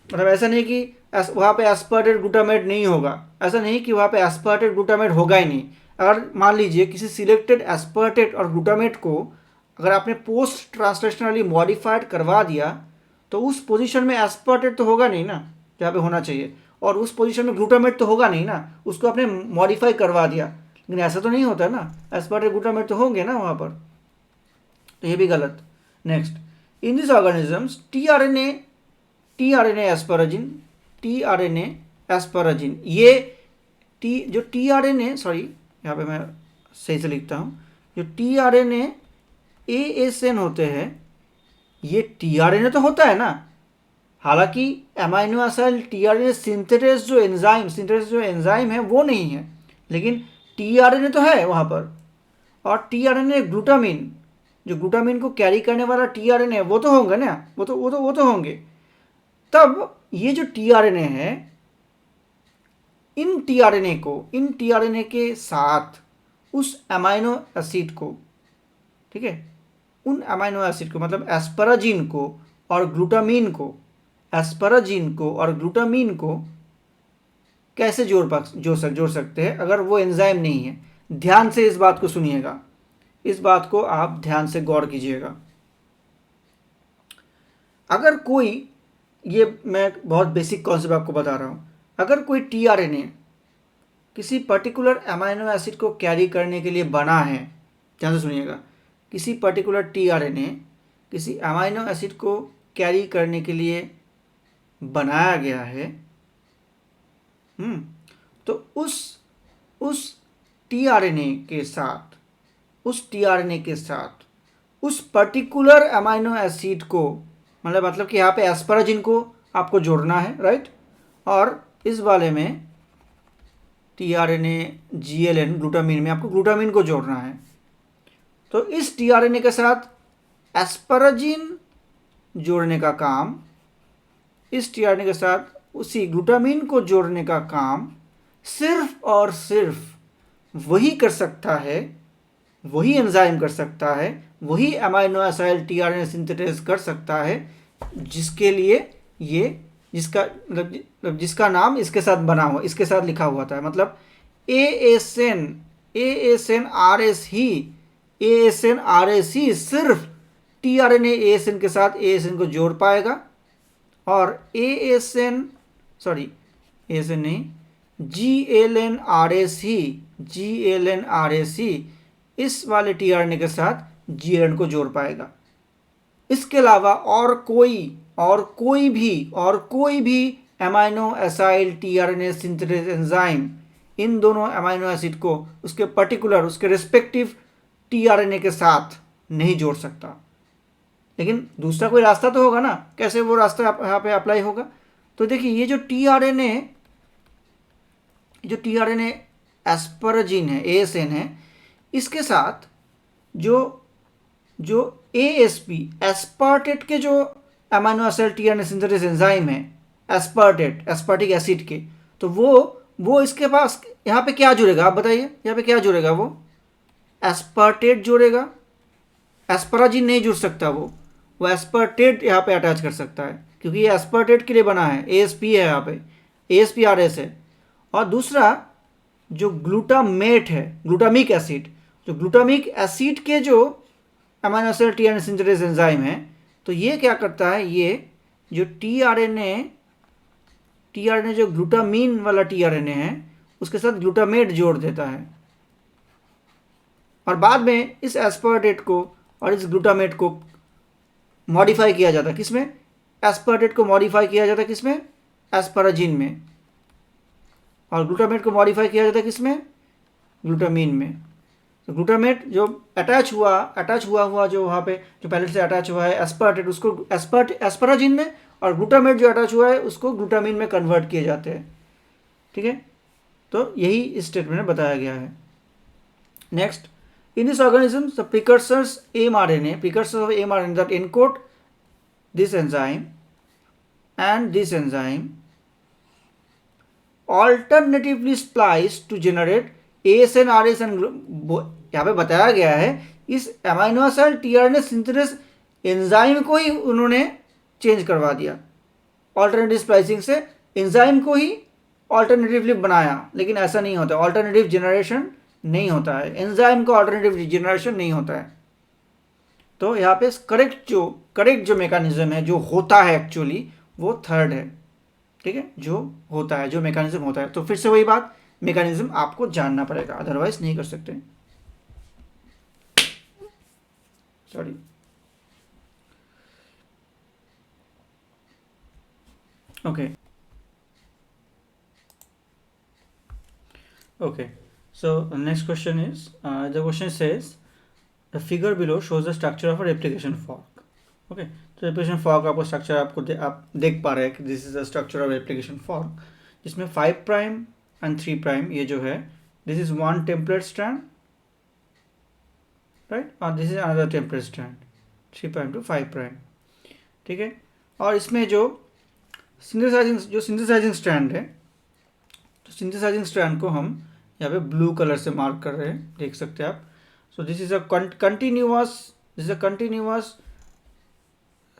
मतलब ऐसा नहीं कि वहाँ पे एस्पार्टेट ग्लूटामेट नहीं होगा, ऐसा नहीं कि वहाँ पे एस्पार्टेट ग्लूटामेट होगा ही नहीं। अगर मान लीजिए किसी सिलेक्टेड एस्पार्टेट और ग्लूटामेट को अगर आपने पोस्ट ट्रांसलेशनली मॉडिफाइड करवा दिया तो उस पोजीशन में एस्पार्टेट तो होगा नहीं ना जहाँ पे होना चाहिए, और उस पोजीशन में ग्लूटामेट तो होगा नहीं ना, उसको आपने मॉडिफाई करवा दिया। लेकिन ऐसा तो नहीं होता ना, एस्पार्टेट ग्लूटामेट तो होंगे ना वहाँ पर, तो ये भी गलत। Next, in this organisms tRNA एस्पाराजिन, ये जो टीआरएनए, सॉरी यहाँ पे मैं सही से लिखता हूँ, जो टीआरएनए ASN होते हैं ये टीआरएनए तो होता है ना, हालांकि अमाइनो एसिड टीआरएनए सिंथेसिस जो एंजाइम है वो नहीं है, लेकिन टीआरएनए तो है वहाँ पर। और टीआरएनए ग्लूटामिन, जो ग्लूटामिन को कैरी करने वाला टीआरएनए वो तो होंगे ना, वो तो होंगे। तब ये जो टीआरएनए है, इन टीआरएनए के साथ उस अमाइनो एसिड को, ठीक है, उन अमाइनो एसिड को मतलब एस्पाराजिन को और ग्लूटामिन को कैसे जोड़ सकते हैं अगर वो एंजाइम नहीं है। ध्यान से इस बात को सुनिएगा, इस बात को आप ध्यान से गौर कीजिएगा। अगर कोई, ये मैं बहुत बेसिक कॉन्सेप्ट आपको बता रहा हूँ, अगर कोई टीआरएनए किसी पर्टिकुलर अमाइनो एसिड को कैरी करने के लिए बना है, ध्यान से सुनिएगा, किसी पर्टिकुलर टीआरएनए किसी अमाइनो एसिड को कैरी करने के लिए बनाया गया है, तो उस टीआरएनए के साथ उस पर्टिकुलर अमाइनो एसिड को, मतलब कि यहाँ पे एस्पाराजिन को आपको जोड़ना है, राइट। और इस वाले में टीआरएनए GLN ग्लूटामिन में आपको ग्लूटामिन को जोड़ना है। तो इस टीआरएनए के साथ एस्पाराजिन जोड़ने का काम, इस टीआरएनए के साथ उसी ग्लूटामिन को जोड़ने का काम सिर्फ और सिर्फ वही कर सकता है, वही एंजाइम कर सकता है, वही अमाइनो एसिड टीआरएनए सिंथेसिस कर सकता है जिसके लिए ये जिसका नाम इसके साथ बना हुआ, इसके साथ लिखा हुआ था। मतलब ASN-RS ही सिर्फ टीआरएनए ASN के साथ ASN को जोड़ पाएगा, और GLN-RS ही इस वाले टीआरएनए के साथ GLN को जोड़ पाएगा। इसके अलावा और कोई भी amino acid tRNA synthesis enzyme इन दोनों अमाइनो एसिड को उसके रिस्पेक्टिव टीआरएनए के साथ नहीं जोड़ सकता। लेकिन दूसरा कोई रास्ता तो होगा ना, कैसे वो रास्ता यहाँ पे अप्लाई होगा। तो देखिए, ये जो टीआरएनए एस्पाराजिन है, ASN है, इसके साथ जो ASP एस्पार्टेट के जो amino acid tRNA synthesis enzyme है एस्पार्टिक एसिड के, तो वो इसके पास यहाँ पे क्या जुड़ेगा, आप बताइए यहाँ पे क्या जुड़ेगा, वो एस्पार्टेट जुड़ेगा, एस्पराजिन नहीं जुड़ सकता, वो एस्पार्टेट यहाँ पे अटैच कर सकता है, क्योंकि ये एस्पार्टेट के लिए बना है, ASP है यहाँ पे, ASPRS है। और दूसरा जो ग्लूटामेट है, ग्लूटामिक एसिड, जो ग्लूटामिक एसिड के जो amino acid tRNA synthesis enzyme है, तो ये क्या करता है, ये जो टीआरएनए जो ग्लूटामीन वाला टीआरएनए है उसके साथ ग्लूटामेट जोड़ देता है, और बाद में इस एस्पार्टेट को और इस ग्लूटामेट को मॉडिफाई किया जाता है, किसमें, एस्पार्टेट को मॉडिफाई किया जाता है किसमें, एस्पाराजिन में, और ग्लूटामेट को मॉडिफाई किया जाता है किसमें, ग्लूटामीन में। तो ग्लूटामेट जो अटैच हुआ जो वहाँ पे जो पहले से अटैच हुआ है एस्पार्टेट, उसको एस्पाराजिन में, और ग्लूटामेट जो अटैच हुआ है उसको ग्लूटामीन में कन्वर्ट किए जाते हैं, ठीक है। तो यही इस स्टेटमेंट में बताया गया है। Next, in this organism the precursors of mRNA that encode this enzyme and this enzyme alternatively splice to generate ASN RS and यहाँ पे बताया गया है इस amino acid tRNA synthesis enzyme को ही उन्होंने चेंज करवा दिया, ऑल्टरनेटिव स्प्लाइसिंग से एंजाइम को ही ऑल्टरनेटिवली बनाया, लेकिन ऐसा नहीं होता, ऑल्टरनेटिव जनरेशन नहीं होता है, एंजाइम का ऑल्टरनेटिव जनरेशन नहीं होता है। तो यहाँ पे करेक्ट जो मैकेनिज्म है जो होता है एक्चुअली वो थर्ड है, ठीक है, जो होता है, जो मैकेनिज्म होता है। तो फिर से वही बात, मैकेनिज्म आपको जानना पड़ेगा, अदरवाइज नहीं कर सकते, sorry. okay so the next question is the question says the figure below shows the structure of a replication fork. okay, तो replication fork आपको स्ट्रक्चर आप देख पा रहे हैं कि this is the structure of replication fork, जिसमें 5 prime and 3 prime ये जो है this is one template strand, right, और this is another template strand 3 prime to 5 prime, ठीक है। और इसमें जो सिंथेसाइजिंग स्ट्रैंड है, तो सिंथेसाइजिंग स्ट्रैंड को हम यहाँ पे ब्लू कलर से मार्क कर रहे हैं, देख सकते हैं आप। So this is a continuous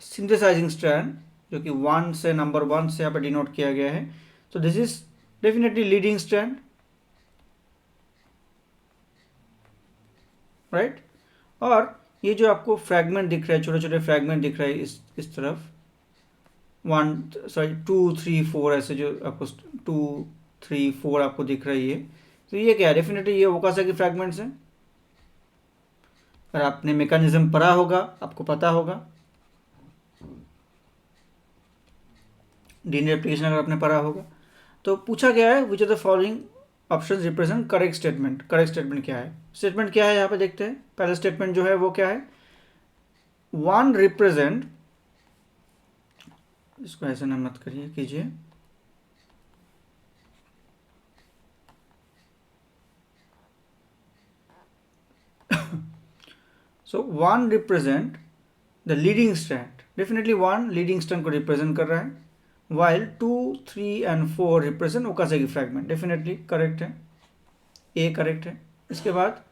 synthesising strand, जो कि 1 से नंबर 1 से यहाँ पे डिनोट किया गया है। तो this is definitely leading strand, right. और ये जो आपको फ्रैगमेंट दिख रहा है, छोटे छोटे फ्रैगमेंट दिख रहा है इस तरफ 2 3 4 ऐसे जो आपको 2 3 4 आपको दिख रही है, तो ये क्या है, डेफिनेटली ये ओकासाकी फ्रैगमेंट्स हैं। अगर आपने मैकेनिज्म पढ़ा होगा आपको पता होगा, डीएनए रेप्लिकेशन अगर आपने पढ़ा होगा। तो पूछा गया है which are the following options represent correct statement. Correct statement क्या है, स्टेटमेंट क्या है यहाँ पे देखते हैं। पहला स्टेटमेंट जो है वो क्या है, 1 रिप्रेजेंट, इसको ऐसे ना मत कीजिए, so 1 represent the leading strand, definitely 1 leading strand को represent कर रहा है, while 2 3 and 4 represent ओकासाकी fragment, definitely correct है, A correct है। इसके बाद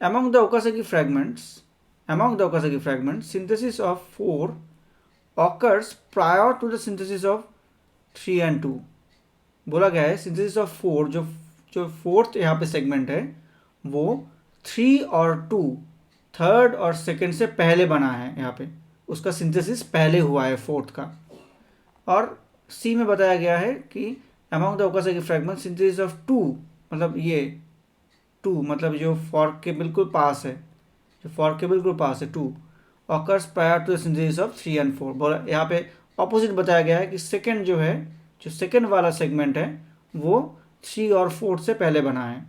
among the ओकासाकी fragments synthesis of 4 occurs prior to the synthesis of 3 and 2। बोला गया है synthesis of 4 जो फोर्थ यहाँ पे सेगमेंट है वो 3 और 2 थर्ड और सेकंड से पहले बना है, यहाँ पे उसका सिंथेसिस पहले हुआ है फोर्थ का। और सी में बताया गया है कि among the Okazaki fragment synthesis of 2, मतलब ये 2 मतलब जो फॉर्क के बिल्कुल पास है, जो फॉर्क के बिल्कुल पास है 2 occurs prior to the synthesis of 3 and 4। बोला यहाँ पे ऑपोजिट बताया गया है कि सेकंड जो है, जो सेकंड वाला सेगमेंट है वो 3 और 4 से पहले बना है।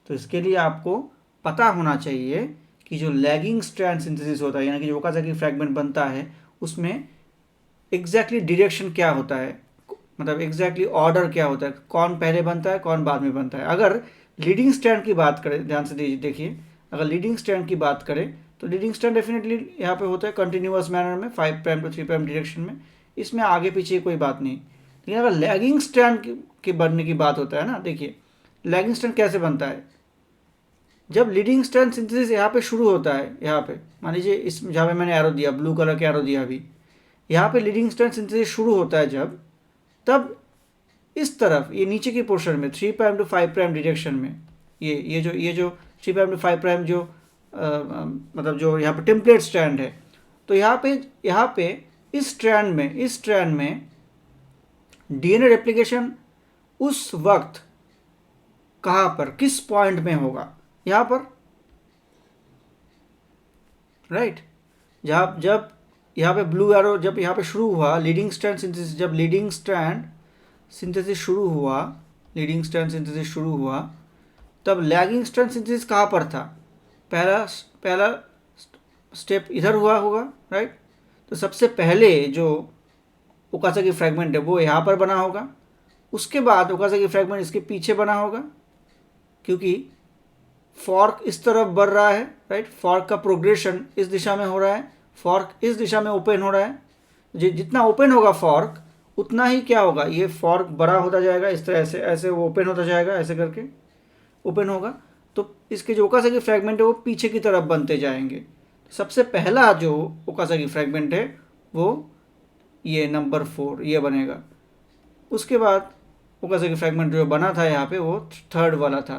तो इसके लिए आपको पता होना चाहिए कि जो लैगिंग स्ट्रैंड सिंथेसिस होता है, यानी कि जो ओकासाकी फ्रैगमेंट बनता है उसमें एग्जैक्टली डायरेक्शन क्या होता है, मतलब एग्जैक्टली ऑर्डर क्या होता है, कौन पहले बनता है कौन बाद में बनता है। अगर लीडिंग स्ट्रैंड की बात करें, ध्यान से देखिए, अगर लीडिंग स्ट्रैंड की बात करें तो लीडिंग स्ट्रैंड डेफिनेटली यहाँ पे होता है कंटिन्यूअस मैनर में 5 प्राइम टू 3 प्राइम डायरेक्शन में, इसमें आगे पीछे कोई बात नहीं। लेकिन अगर लैगिंग स्ट्रैंड के बनने की बात होता है ना, देखिए लैगिंग स्ट्रैंड कैसे बनता है। जब लीडिंग स्ट्रैंड सिंथेसिस यहाँ पे शुरू होता है, यहाँ पे मान लीजिए इस जहाँ पे मैंने एरो दिया, ब्लू कलर के एरो दिया अभी, यहाँ पे लीडिंग स्ट्रैंड सिंथेसिस शुरू होता है जब, तब इस तरफ ये नीचे के पोर्शन में 3' to 5' डायरेक्शन में ये जो 3' to 5' जो मतलब जो यहाँ पे टेम्पलेट स्ट्रैंड है, तो यहाँ पे इस स्ट्रैंड में डीएनए रेप्लिकेशन उस वक्त कहाँ पर, किस पॉइंट में होगा, यहाँ पर, राइट। जब यहाँ पे ब्लू एरो जब यहाँ पे शुरू हुआ लीडिंग स्ट्रैंड सिंथेसिस, जब लीडिंग स्ट्रैंड सिंथेसिस शुरू हुआ तब लैगिंग स्ट्रैंड सिंथेसिस कहाँ पर था, पहला स्टेप इधर हुआ होगा, राइट। तो सबसे पहले जो ओकाज़की फ्रैगमेंट है वो यहाँ पर बना होगा, उसके बाद ओकाज़की फ्रैगमेंट इसके पीछे बना होगा, क्योंकि फॉर्क इस तरफ बढ़ रहा है, राइट। फॉर्क का प्रोग्रेशन इस दिशा में हो रहा है, फॉर्क इस दिशा में ओपन हो रहा है। जितना ओपन होगा फॉर्क उतना ही क्या होगा, ये फॉर्क बड़ा होता जाएगा, इस तरह से ऐसे वो ओपन होता जाएगा, ऐसे करके ओपन होगा। तो इसके जो ओकाज़की फ्रैगमेंट है वो पीछे की तरफ बनते जाएंगे। सबसे पहला जो ओकाज़की फ्रैगमेंट है वो ये नंबर 4 ये बनेगा। उसके बाद ओकाज़की फ्रैगमेंट जो बना था यहाँ पे वो 3rd वाला था।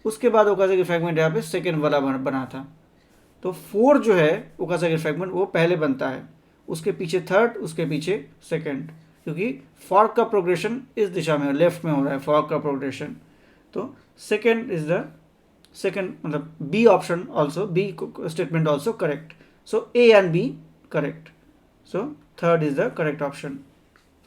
उसके बाद ओकाज़की फ्रैगमेंट यहाँ पे 2nd वाला बना था। तो 4 जो है ओकाज़की फ्रैगमेंट वो पहले बनता है, उसके पीछे 3rd, उसके पीछे 2nd, क्योंकि फॉर्क का प्रोग्रेशन इस दिशा में लेफ्ट में हो रहा है फॉर्क का प्रोग्रेशन। तो 2nd इज द सेकेंड, मतलब B option also, B statement also correct. So A and B correct, so 3rd is the correct option.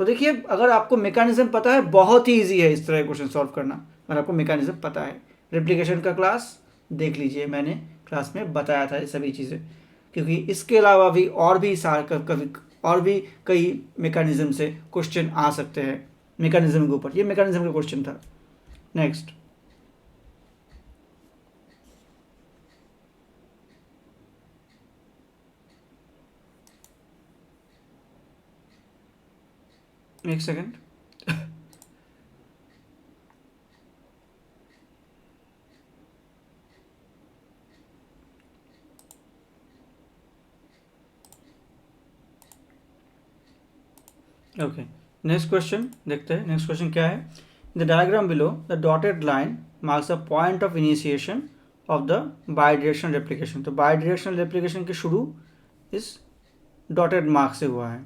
तो देखिए अगर आपको मैकेनिज्म पता है, बहुत ही ईजी है इस तरह क्वेश्चन सॉल्व करना, अगर आपको मैकेनिज्म पता है। रेप्लिकेशन का क्लास देख लीजिए, मैंने क्लास में बताया था ये सभी चीज़ें, क्योंकि इसके अलावा भी और भी कई मैकेनिज्म से क्वेश्चन आ सकते हैं मैकेनिज्म के ऊपर। ये मैकेनिज्म का क्वेश्चन था। नेक्स्ट एक सेकेंड, ओके। नेक्स्ट क्वेश्चन देखते हैं। नेक्स्ट क्वेश्चन क्या है। In the diagram below the dotted line marks the point of initiation of the bidirectional replication. तो बायडायरेक्शनल रेप्लिकेशन के शुरू इस डॉटेड मार्क से हुआ है,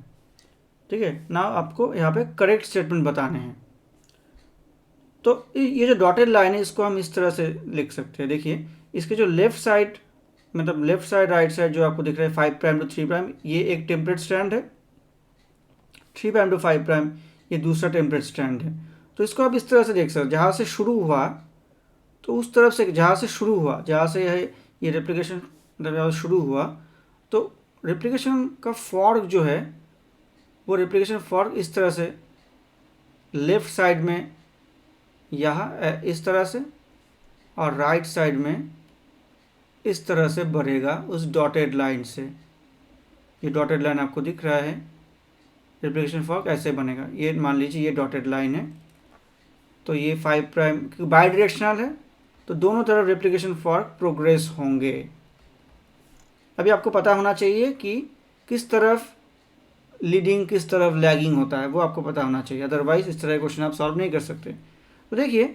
ठीक है ना। आपको यहाँ पे करेक्ट स्टेटमेंट बताने हैं। तो ये जो डॉटेड लाइन है इसको हम इस तरह से लिख सकते हैं। देखिए इसके जो लेफ्ट साइड, मतलब लेफ्ट साइड राइट साइड जो आपको दिख रहा है 5' to 3', ये एक टेम्पलेट स्ट्रैंड है। 3' to 5' ये दूसरा टेम्पलेट स्ट्रैंड है। तो इसको आप इस तरह से देख सकते हैं, जहाँ से शुरू हुआ तो उस तरफ से, जहाँ से शुरू हुआ, जहाँ से ये रेप्लिकेशन मतलब जहाँ शुरू हुआ, तो रेप्लिकेशन का फॉर्क जो है वो रेप्लिकेशन फॉर्क इस तरह से लेफ्ट साइड में यहाँ इस तरह से, और राइट साइड में इस तरह से बढ़ेगा उस डॉटेड लाइन से। ये डॉटेड लाइन आपको दिख रहा है, रेप्लिकेशन फॉर्क ऐसे बनेगा। ये मान लीजिए ये डॉटेड लाइन है, तो ये 5' बाई डायरेक्शनल है, तो दोनों तरफ रेप्लिकेशन फॉर्क प्रोग्रेस होंगे। अभी आपको पता होना चाहिए कि किस तरफ लीडिंग किस तरफ लैगिंग होता है, वो आपको पता होना चाहिए, अदरवाइज इस तरह के क्वेश्चन आप सॉल्व नहीं कर सकते। तो देखिए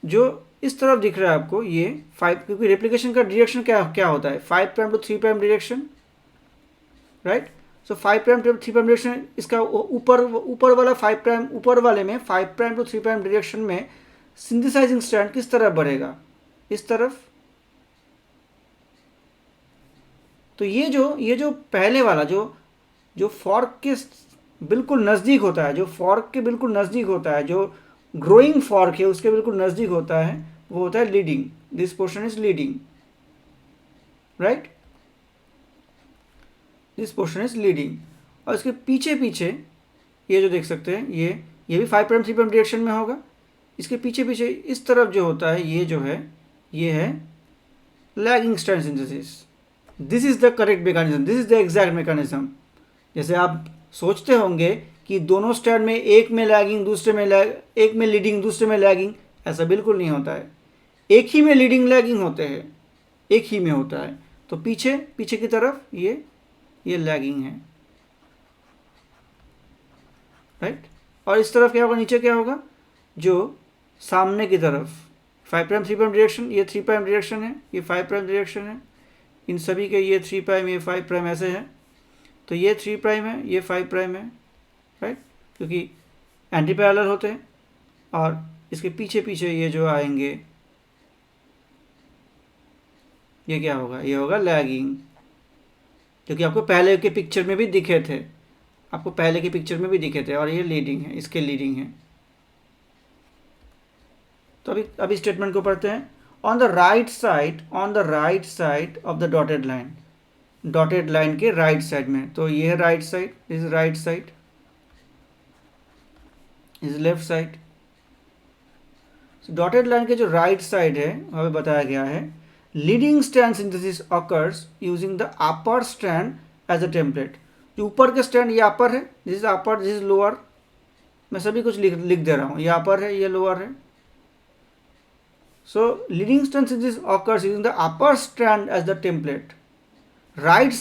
जो इस तरफ दिख रहा है आपको ये 5, क्योंकि रेप्लिकेशन का डायरेक्शन क्या होता है, 5' to 3' direction, right. So 5' to 3' direction, इसका ऊपर वाला 5', ऊपर वाले में 5' to 3' डायरेक्शन में सिंथेसाइजिंग स्ट्रैंड किस तरफ बढ़ेगा, इस तरफ। तो ये जो पहले वाला जो फॉर्क के बिल्कुल नज़दीक होता है, जो फॉर्क के बिल्कुल नज़दीक होता है, जो ग्रोइंग फॉर्क है उसके बिल्कुल नज़दीक होता है, वो होता है leading. This portion is leading, right, this portion is leading. और इसके पीछे पीछे ये जो देख सकते हैं ये भी 5' 3' डायरेक्शन में होगा। इसके पीछे पीछे इस तरफ जो होता है ये जो है ये है lagging strand synthesis. This is the correct mechanism, this is the exact mechanism. जैसे आप सोचते होंगे कि दोनों स्ट्रैंड में एक में लैगिंग दूसरे में एक में लीडिंग दूसरे में लैगिंग, ऐसा बिल्कुल नहीं होता है। एक ही में लीडिंग लैगिंग होते हैं, एक ही में होता है। तो पीछे पीछे की तरफ ये लैगिंग है, राइट। और इस तरफ क्या होगा, नीचे क्या होगा, जो सामने की तरफ 5 प्राइम 3 प्राइम डायरेक्शन, ये 3 प्राइम डायरेक्शन है, ये 5 प्राइम डायरेक्शन है, इन सभी के ये 3 प्राइम ये 5 प्राइम ऐसे है। तो ये 3 प्राइम है, ये 5 प्राइम है, राइट, क्योंकि एंटी पैरेलल होते हैं। और इसके पीछे पीछे ये जो आएंगे ये क्या होगा, ये होगा लैगिंग, क्योंकि आपको पहले के पिक्चर में भी दिखे थे, आपको पहले के पिक्चर में भी दिखे थे। और ये लीडिंग है, इसके लीडिंग है। तो अभी स्टेटमेंट को पढ़ते हैं। On the right side of the dotted line, dotted line के राइट साइड में, तो ये है right side, is right side, is left side. Dotted line के जो राइट साइड है हमें बताया गया है, leading strand synthesis occurs using the upper strand as a template. जो ऊपर के स्ट्रैंड ये अपर है, this is upper, this is lower, मैं सभी कुछ लिख दे रहा हूँ, ये अपर है, ये लोअर है। So leading strand synthesis occurs using the upper strand as the template. Right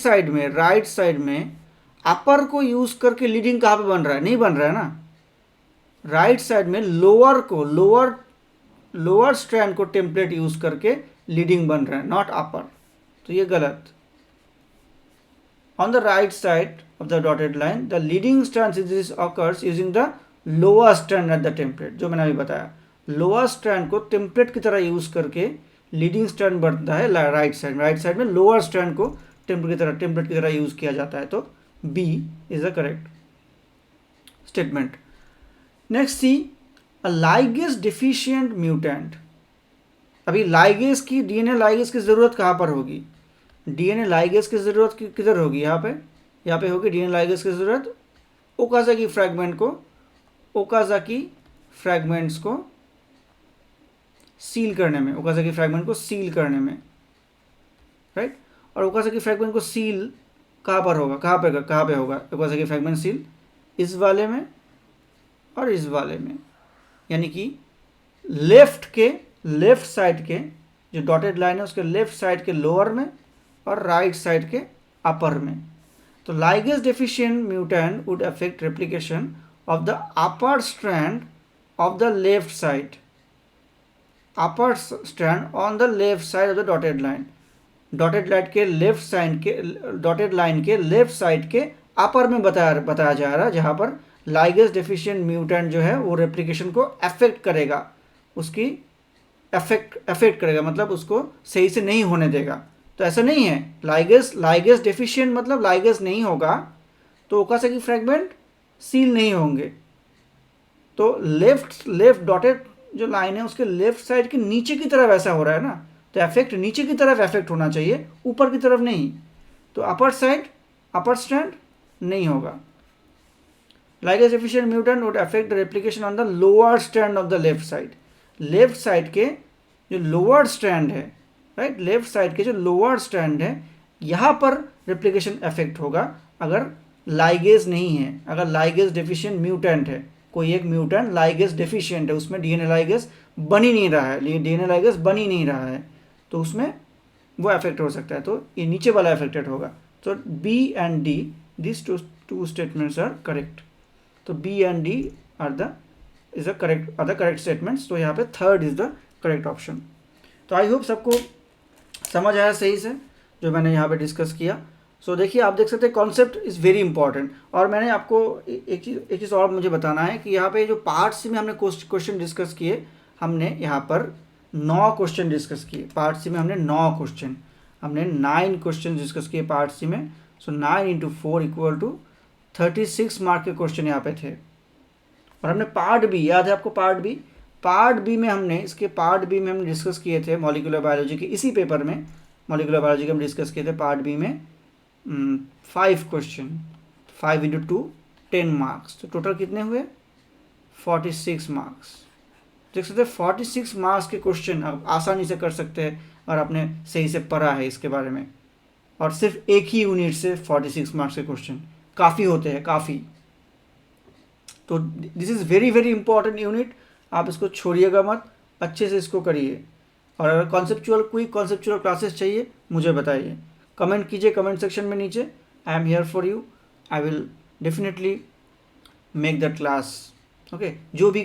side में अपर को यूज करके लीडिंग कहाँ पे बन रहा है, नहीं बन रहा है ना। राइट साइड में लोअर स्ट्रैंड को टेम्पलेट यूज करके लीडिंग बन रहा है, नॉट अपर, तो ये गलत। On the right side of the dotted line the leading strand synthesis occurs using the lower strand at the template. जो मैंने अभी बताया, लोअर स्ट्रैंड को टेम्पलेट की तरह यूज करके लीडिंग स्ट्रैंड बनता है राइट साइड में लोअर स्ट्रैंड को टेम्पलेट की तरह यूज किया जाता है। तो B is the correct statement. Next C, a ligase deficient mutant. अभी लाइगेज की, डीएनए लाइगेज की ज़रूरत कहाँ पर होगी, डीएनए लाइगेज की ज़रूरत किधर होगी, यहाँ पे होगी डीएनए लाइगेज की ज़रूरत ओकाज़ाकी फ्रैगमेंट्स को सील करने में, ओकाज़ाकी फ्रैगमेंट को सील करने में, राइट। और ओकाज़ाकी फ्रैगमेंट को सील कहाँ पर होगा, कहाँ पे होगा ओकाज़ाकी फ्रैगमेंट सील, इस वाले में और इस वाले में, यानी कि लेफ्ट साइड के जो डॉटेड लाइन है उसके लेफ्ट साइड के लोअर में और राइट साइड के अपर में। तो ligase deficient mutant would affect replication of the upper strand of the left side, upper strand on the left side of the dotted line. Dotted line के left side के अपर में बताया जा रहा है, जहाँ पर लाइगेज डेफिशिएंट म्यूटेंट जो है वो रेप्लिकेशन को अफेक्ट करेगा, उसकी अफेक्ट करेगा, मतलब उसको सही से नहीं होने देगा। तो ऐसा नहीं है, लाइगेज डेफिशिएंट मतलब लाइगेज नहीं होगा तो ओकाज़ाकी फ्रैगमेंट सील नहीं होंगे। तो लेफ्ट डॉटेड जो लाइन है उसके लेफ्ट साइड के नीचे की तरफ ऐसा हो रहा है ना, तो अफेक्ट नीचे की तरफ अफेक्ट होना चाहिए, ऊपर की तरफ नहीं। तो अपर स्ट्रैंड नहीं होगा। Ligase deficient mutant would affect the replication on the lower strand of the left side. Left side के जो लोअर स्ट्रैंड है, राइट, लेफ्ट साइड के जो लोअर स्ट्रैंड है यहाँ पर रेप्लिकेशन अफेक्ट होगा अगर लाइगेज नहीं है, अगर लाइगेज डेफिशिएंट म्यूटेंट है, कोई एक म्यूटेंट लाइगेज डेफिशिएंट है, उसमें डीएनए लाइगेज बन ही नहीं रहा है, तो उसमें वो अफेक्ट हो सकता है। तो ये नीचे वाला अफेक्टेड होगा। तो B and D, this two statements are correct. तो B and D are the correct statements. तो यहाँ पे third is the correct option. तो आई होप सबको समझ आया सही से जो मैंने यहाँ पे डिस्कस किया। सो देखिए, आप देख सकते हैं कॉन्सेप्ट इज़ वेरी इंपॉर्टेंट। और मैंने आपको एक चीज़ और मुझे बताना है कि यहाँ पे जो पार्ट सी में हमने क्वेश्चन डिस्कस किए, हमने यहाँ पर 9 क्वेश्चन डिस्कस किए। पार्ट सी में हमने 9 क्वेश्चन, हमने 9 क्वेश्चन डिस्कस किए पार्ट सी में। सो 9 × 4 = 36 मार्क के क्वेश्चन यहाँ पे थे। और हमने पार्ट बी, याद है आपको पार्ट बी में हमने डिस्कस किए थे मॉलिक्यूलर बायोलॉजी के, इसी पेपर में मॉलिक्यूलर बायोलॉजी के हम डिस्कस किए थे पार्ट बी में 5 क्वेश्चन, 5 × 2 10 मार्क्स। तो टोटल कितने हुए 46 मार्क्स। देख सकते हैं 46 मार्क्स के क्वेश्चन आप आसानी से कर सकते हैं और आपने सही से पढ़ा है इसके बारे में। और सिर्फ एक ही यूनिट से 46 मार्क्स के क्वेश्चन काफ़ी होते हैं, काफ़ी। तो this is very very important unit, आप इसको छोड़िएगा मत, अच्छे से इसको करिए। और अगर कॉन्सेप्चुअल क्लासेस चाहिए मुझे बताइए, कमेंट कीजिए कमेंट सेक्शन में नीचे, आई am here for you, I will definitely make that class. Okay, जो भी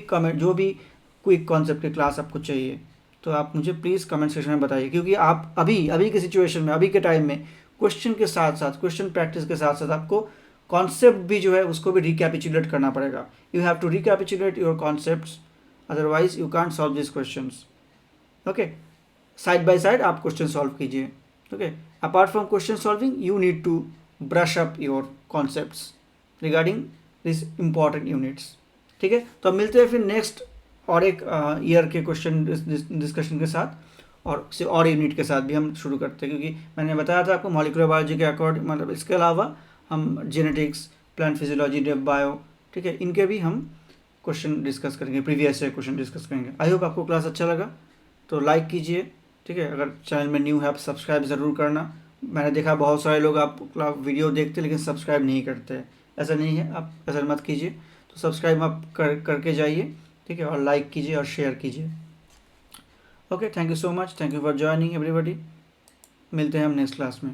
क्विक कॉन्सेप्ट की क्लास आपको चाहिए तो आप मुझे प्लीज़ कमेंट सेक्शन में बताइए, क्योंकि आप अभी के सिचुएशन में, अभी के टाइम में क्वेश्चन के साथ साथ, क्वेश्चन प्रैक्टिस के साथ साथ आपको कॉन्सेप्ट भी जो है उसको भी रिकैपिचुलेट करना पड़ेगा। You have to recapitulate your concepts, otherwise you can't solve this questions. Okay, side by side आप क्वेश्चन सॉल्व कीजिए। Okay, apart from question solving you need to brush up your concepts regarding this important units. ठीक है, तो अब मिलते हैं फिर next और एक ईयर के क्वेश्चन डिस्कशन के साथ, और किसी और यूनिट के साथ भी हम शुरू करते हैं, क्योंकि मैंने बताया था आपको मॉलिक्यूलर बायोलॉजी के अकॉर्डिंग, मतलब इसके अलावा हम जेनेटिक्स, प्लांट फिजियोलॉजी, बायो, ठीक है, इनके भी हम क्वेश्चन डिस्कस करेंगे, प्रीवियस ईयर क्वेश्चन डिस्कस करेंगे। आई होप आपको क्लास अच्छा लगा, तो लाइक कीजिए। ठीक है, अगर चैनल में न्यू है आप सब्सक्राइब ज़रूर करना। मैंने देखा बहुत सारे लोग आप वीडियो देखते लेकिन सब्सक्राइब नहीं करते, ऐसा नहीं है, आप ऐसा मत कीजिए। तो सब्सक्राइब आप करके जाइए, ठीक है, और लाइक कीजिए और शेयर कीजिए। Okay, thank you so much, thank you for joining everybody. मिलते हैं हम नेक्स्ट क्लास में।